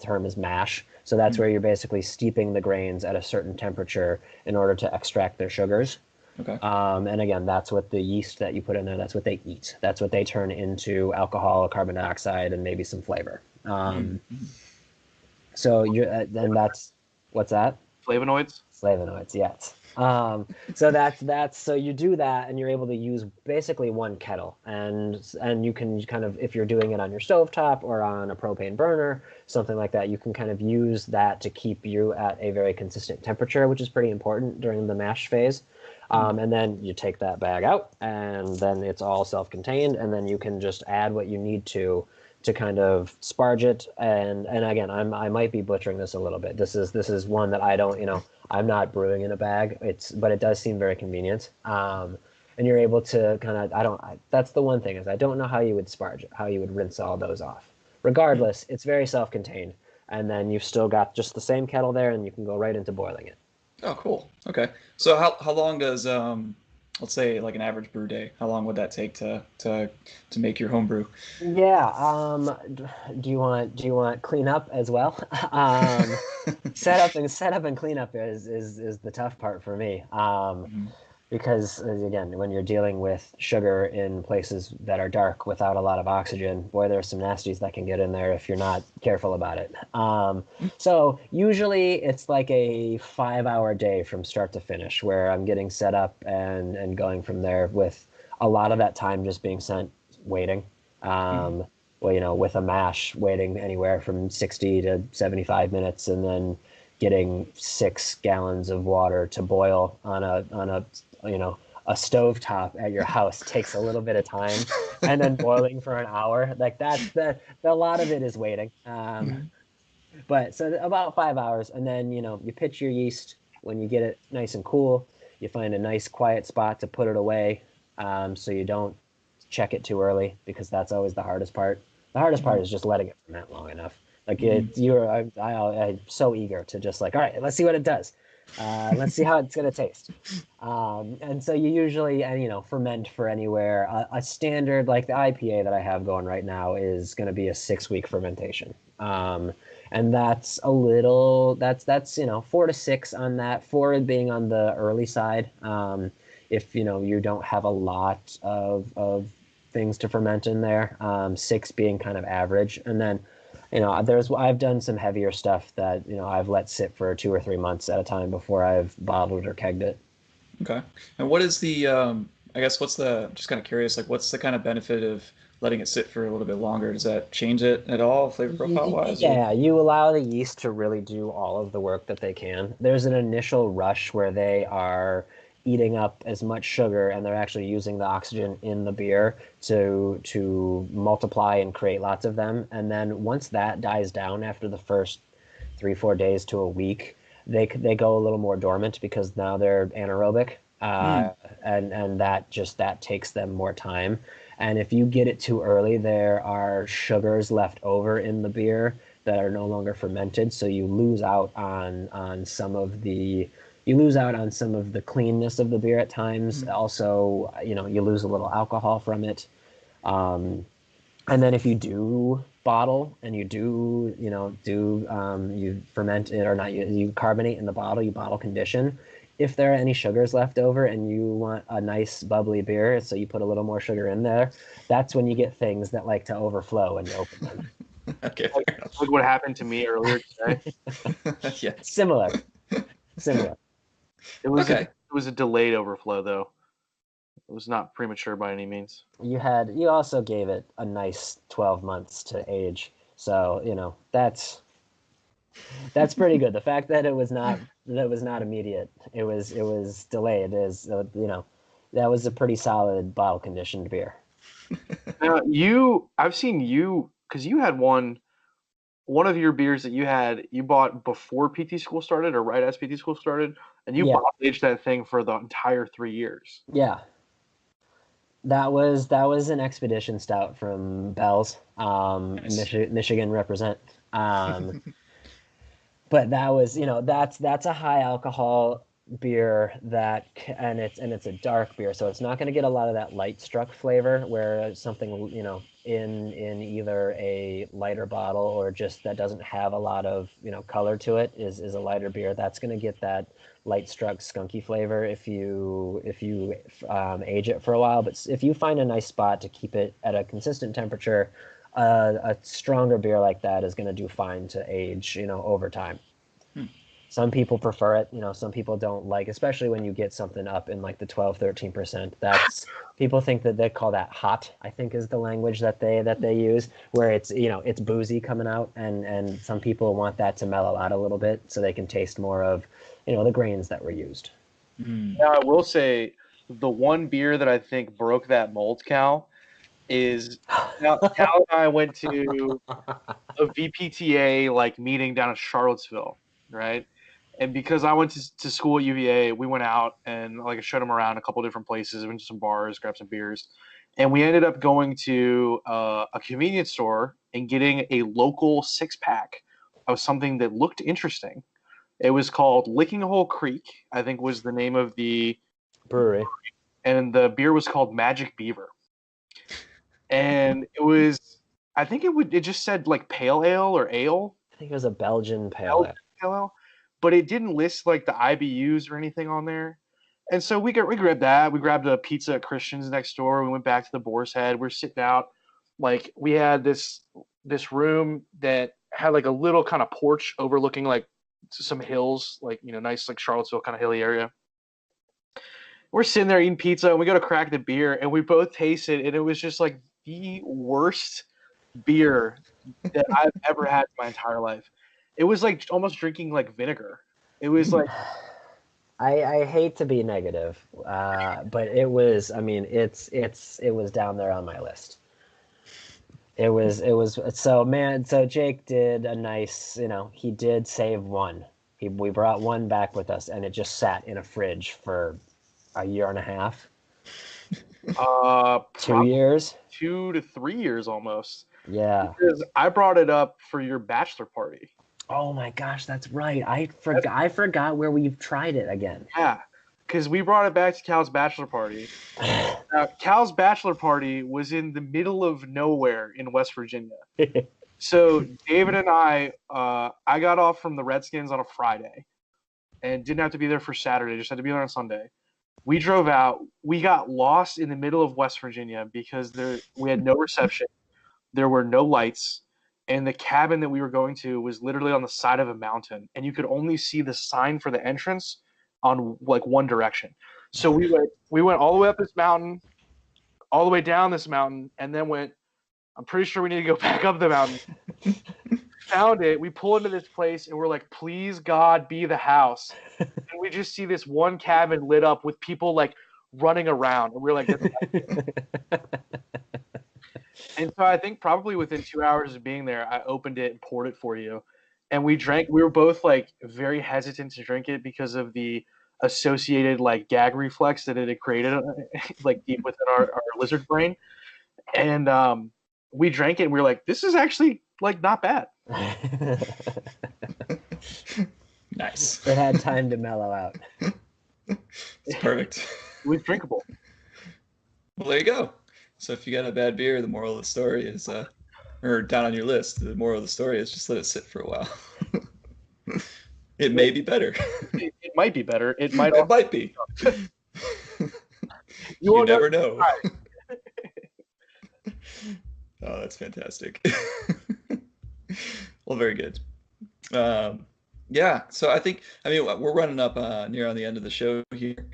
[SPEAKER 4] term is mash. So that's where you're basically steeping the grains at a certain temperature in order to extract their sugars.
[SPEAKER 2] Okay.
[SPEAKER 4] And again, that's what the yeast that you put in there, that's what they eat. That's what they turn into alcohol, carbon dioxide, and maybe some flavor. So then what's that?
[SPEAKER 3] Flavonoids.
[SPEAKER 4] Flavonoids, yes. So you do that, and you're able to use basically one kettle, and you can kind of, if you're doing it on your stovetop or on a propane burner, something like that, you can kind of use that to keep you at a very consistent temperature, which is pretty important during the mash phase. And then you take that bag out, and then it's all self-contained, and then you can just add what you need to kind of sparge it. And again, I might be butchering this a little bit. This is one that I don't, I'm not brewing in a bag. But it does seem very convenient. And you're able to kind of, that's the one thing, is I don't know how you would sparge it, how you would rinse all those off. Regardless, it's very self-contained, and then you've still got just the same kettle there, and you can go right into boiling it.
[SPEAKER 2] Oh, cool. Okay. So how long does let's say like an average brew day? How long would that take to make your home brew?
[SPEAKER 4] Yeah. Do you want cleanup as well? Setup and cleanup is the tough part for me. Because again, when you're dealing with sugar in places that are dark without a lot of oxygen, boy, there's some nasties that can get in there if you're not careful about it. So usually it's like a 5-hour day from start to finish, where I'm getting set up and going from there, with a lot of that time just being spent waiting. Well, with a mash, waiting anywhere from 60 to 75 minutes, and then getting 6 gallons of water to boil on a stovetop at your house takes a little bit of time, and then boiling for an hour, like a lot of it is waiting. But so about 5 hours, and then you pitch your yeast when you get it nice and cool. You find a nice quiet spot to put it away, so you don't check it too early, because that's always the hardest part. The hardest part is just letting it ferment long enough. Like I'm so eager to just like, all right, let's see what it does. Let's see how it's gonna taste. And so you usually ferment for anywhere. A standard, like the IPA that I have going right now, is going to be a 6-week fermentation. And that's 4 to 6 on that. 4 being on the early side. If you don't have a lot of things to ferment in there. 6 being kind of average, and then I've done some heavier stuff that I've let sit for 2 or 3 months at a time before I've bottled or kegged it.
[SPEAKER 2] Okay. And what is the just kind of curious, like what's the kind of benefit of letting it sit for a little bit longer? Does that change it at all, flavor profile wise?
[SPEAKER 4] Yeah, you allow the yeast to really do all of the work that they can. There's an initial rush where they are eating up as much sugar, and they're actually using the oxygen in the beer to multiply and create lots of them. And then once that dies down after the first 3-4 days to a week, they go a little more dormant, because now they're anaerobic, and that takes them more time. And if you get it too early, there are sugars left over in the beer that are no longer fermented, so you lose out on some of the cleanness of the beer at times. Also, you lose a little alcohol from it. And then if you do bottle and you you ferment it, or not, you carbonate in the bottle, you bottle condition. If there are any sugars left over and you want a nice bubbly beer, so you put a little more sugar in there, that's when you get things that like to overflow when you open them.
[SPEAKER 2] Okay.
[SPEAKER 3] Like what happened to me earlier today.
[SPEAKER 2] Yeah.
[SPEAKER 4] Similar.
[SPEAKER 3] It was a delayed overflow, though. It was not premature by any means.
[SPEAKER 4] You also gave it a nice 12 months to age, so that's pretty good. The fact that it was not immediate, it was delayed, is that was a pretty solid bottle conditioned beer.
[SPEAKER 3] Now, I've seen you, because you had one of your beers that you bought before PT school started, or right as PT school started, and you bottle aged that thing for the entire 3 years.
[SPEAKER 4] Yeah. That was an expedition stout from Bell's,
[SPEAKER 2] Nice.
[SPEAKER 4] Michigan represent. But that was, that's a high alcohol beer and it's a dark beer, so it's not going to get a lot of that light struck flavor, where something in either a lighter bottle or just that doesn't have a lot of color to it is a lighter beer. That's going to get that light struck skunky flavor if you age it for a while. But if you find a nice spot to keep it at a consistent temperature, a stronger beer like that is going to do fine to age over time. Some people prefer it, some people don't like, especially when you get something up in like the 12-13%. That's, people think that they call that hot, I think is the language that they use, where it's it's boozy coming out, and some people want that to mellow out a little bit so they can taste more of the grains that were used.
[SPEAKER 3] Now, I will say the one beer that I think broke that mold, Cal, is Cal and I went to a VPTA meeting down in Charlottesville, right? And because I went to school at UVA, we went out and I showed them around a couple different places, went to some bars, grabbed some beers, and we ended up going to a convenience store and getting a local 6-pack of something that looked interesting. It was called Licking Hole Creek, I think was the name of the
[SPEAKER 4] brewery,
[SPEAKER 3] and the beer was called Magic Beaver. And it was, I think it just said pale ale or ale.
[SPEAKER 4] I think it was a Belgian pale ale.
[SPEAKER 3] But it didn't list the IBUs or anything on there. And so we grabbed that. We grabbed a pizza at Christian's next door. We went back to the Boar's Head. We're sitting out. We had this room that had a little kind of porch overlooking some hills, nice Charlottesville kind of hilly area. We're sitting there eating pizza, and we go to crack the beer, and we both taste it, and it was just the worst beer that I've ever had in my entire life. It was almost drinking vinegar. It was
[SPEAKER 4] I hate to be negative, but it was. I mean, it was down there on my list. It was so man. So Jake did a nice, he did save one. We brought one back with us, and it just sat in a fridge for a year and a half, 2 years,
[SPEAKER 3] 2 to 3 years almost.
[SPEAKER 4] Yeah.
[SPEAKER 3] Because I brought it up for your bachelor party.
[SPEAKER 4] Oh my gosh, that's right. I forgot where we've tried it again.
[SPEAKER 3] Yeah, because we brought it back to Cal's bachelor party. Cal's bachelor party was in the middle of nowhere in West Virginia. So David and I got off from the Redskins on a Friday and didn't have to be there for Saturday, just had to be there on Sunday. We drove out. We got lost in the middle of West Virginia because we had no reception. There were no lights. And the cabin that we were going to was literally on the side of a mountain. And you could only see the sign for the entrance on like one direction. So we went all the way up this mountain, all the way down this mountain, and then I'm pretty sure we need to go back up the mountain. Found it. We pull into this place and we're like, please God, be the house. And we just see this one cabin lit up with people like running around. And we're like, and so I think probably within 2 hours of being there, I opened it and poured it for you. And we drank. We were both like very hesitant to drink it because of the associated like gag reflex that it had created like deep within our lizard brain. And we drank it and we were like, this is actually like not bad.
[SPEAKER 2] Nice.
[SPEAKER 4] It had time to mellow out.
[SPEAKER 2] It's perfect.
[SPEAKER 3] It was drinkable.
[SPEAKER 2] Well, there you go. So if you got a bad beer, the moral of the story is, or down on your list, the moral of the story is just let it sit for a while. It may be better.
[SPEAKER 3] It might be better. It might
[SPEAKER 2] be.
[SPEAKER 3] You
[SPEAKER 2] never know. Oh, that's fantastic. Well, very good. Yeah, so we're running up near on the end of the show here.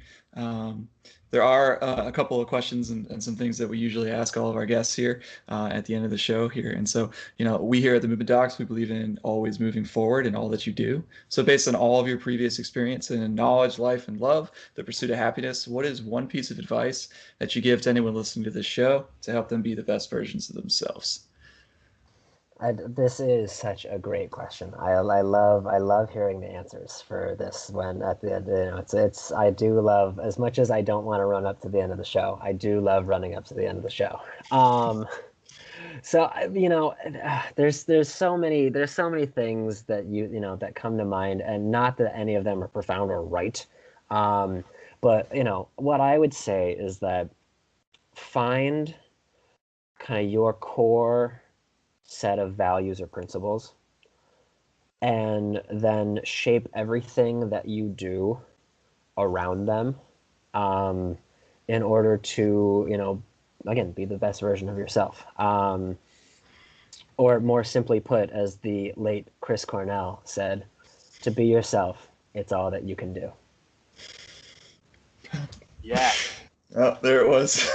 [SPEAKER 2] There are a couple of questions and some things that we usually ask all of our guests here at the end of the show here. And so, we here at the Movement Docs, we believe in always moving forward in all that you do. So based on all of your previous experience in knowledge, life, and love, the pursuit of happiness, what is one piece of advice that you give to anyone listening to this show to help them be the best versions of themselves?
[SPEAKER 4] This is such a great question. I love hearing the answers for this. When at the end, I do love, as much as I don't want to run up to the end of the show, I do love running up to the end of the show. So there's so many things that that come to mind, and not that any of them are profound or right. But what I would say is that find kind of your core set of values or principles, and then shape everything that you do around them in order to, again, be the best version of yourself. Or more simply put, as the late Chris Cornell said, to be yourself, it's all that you can do.
[SPEAKER 3] Yeah.
[SPEAKER 2] Oh, there it was.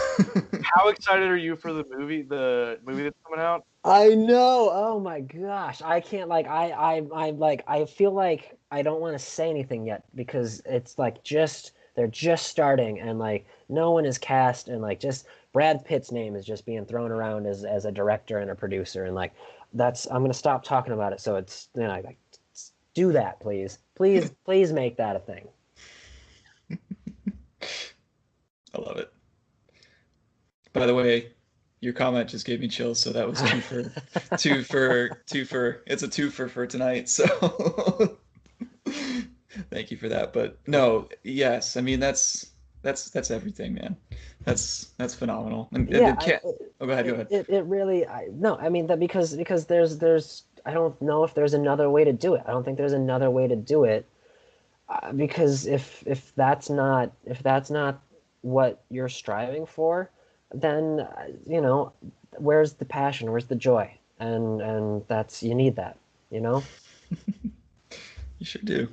[SPEAKER 3] How excited are you for the movie that's coming out?
[SPEAKER 4] I know. Oh my gosh. I can't I feel like I don't want to say anything yet because it's like they're just starting, and like no one is cast, and like just Brad Pitt's name is just being thrown around as a director and a producer, and like I'm going to stop talking about it. So it's like do that, please. Please make that a thing.
[SPEAKER 2] I love it. By the way, your comment just gave me chills, so that was two for. It's a twofer for tonight. So thank you for that. But no, yes, I mean that's everything, man. That's phenomenal. And
[SPEAKER 4] Yeah,
[SPEAKER 2] go ahead.
[SPEAKER 4] It really, because there's I don't know if there's another way to do it. I don't think there's another way to do it, because if that's not what you're striving for, then where's the passion, where's the joy, and you need that. You
[SPEAKER 2] sure do.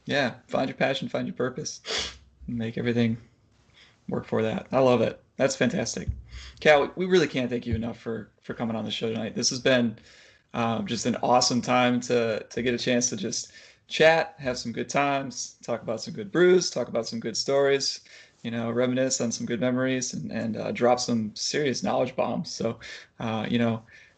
[SPEAKER 2] Yeah, find your passion, find your purpose, make everything work for that. I love it. That's fantastic. Cal, we really can't thank you enough for coming on the show tonight. This has been just an awesome time to get a chance to just chat, have some good times, talk about some good brews, talk about some good stories, reminisce on some good memories, and drop some serious knowledge bombs. So,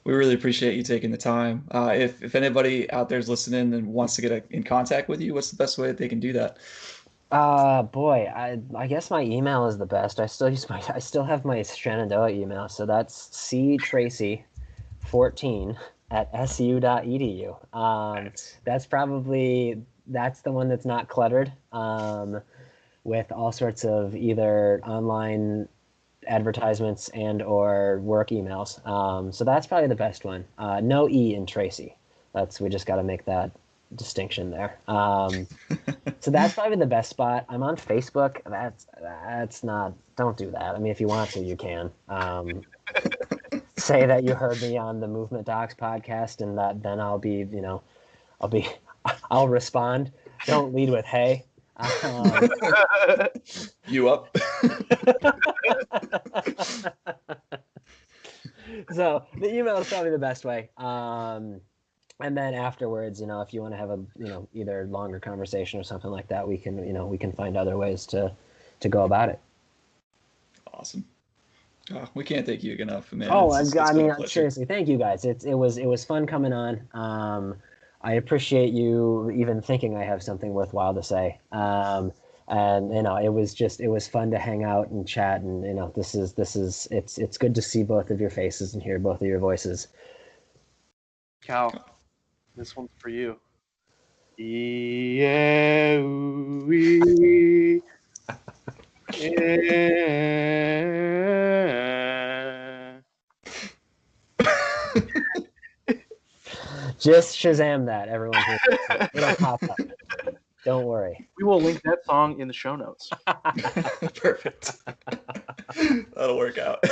[SPEAKER 2] we really appreciate you taking the time. If anybody out there is listening and wants to get in contact with you, what's the best way that they can do that?
[SPEAKER 4] Boy, I guess my email is the best. I still have my Shenandoah email, so that's ctracy14@su.edu. That's the one that's not cluttered, with all sorts of either online advertisements and or work emails. So that's probably the best one. No E in Tracy. We just got to make that distinction there. So that's probably the best spot. I'm on Facebook. That's not. Don't do that. I mean, if you want to, you can. Say that you heard me on the Movement Docs podcast, and then I'll respond. Don't lead with hey.
[SPEAKER 2] You up?
[SPEAKER 4] So the email is probably the best way. And then afterwards, if you want to have a, either longer conversation or something like that, we can find other ways to go about it.
[SPEAKER 2] Awesome. Oh, we can't thank you enough, man.
[SPEAKER 4] Seriously, thank you guys. It was fun coming on. I appreciate you even thinking I have something worthwhile to say. And it was fun to hang out and chat, and it's good to see both of your faces and hear both of your voices.
[SPEAKER 3] Cal, this one's for you. Yeah, we. Yeah.
[SPEAKER 4] Just Shazam that, everyone. It'll pop up. Don't worry.
[SPEAKER 3] We will link that song in the show notes.
[SPEAKER 2] Perfect. That'll work out.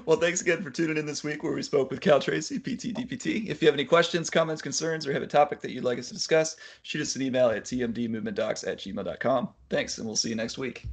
[SPEAKER 2] Well, thanks again for tuning in this week where we spoke with Cal Tracy, PT, DPT. If you have any questions, comments, concerns, or have a topic that you'd like us to discuss, shoot us an email at tmdmovementdocs@gmail.com. Thanks, and we'll see you next week.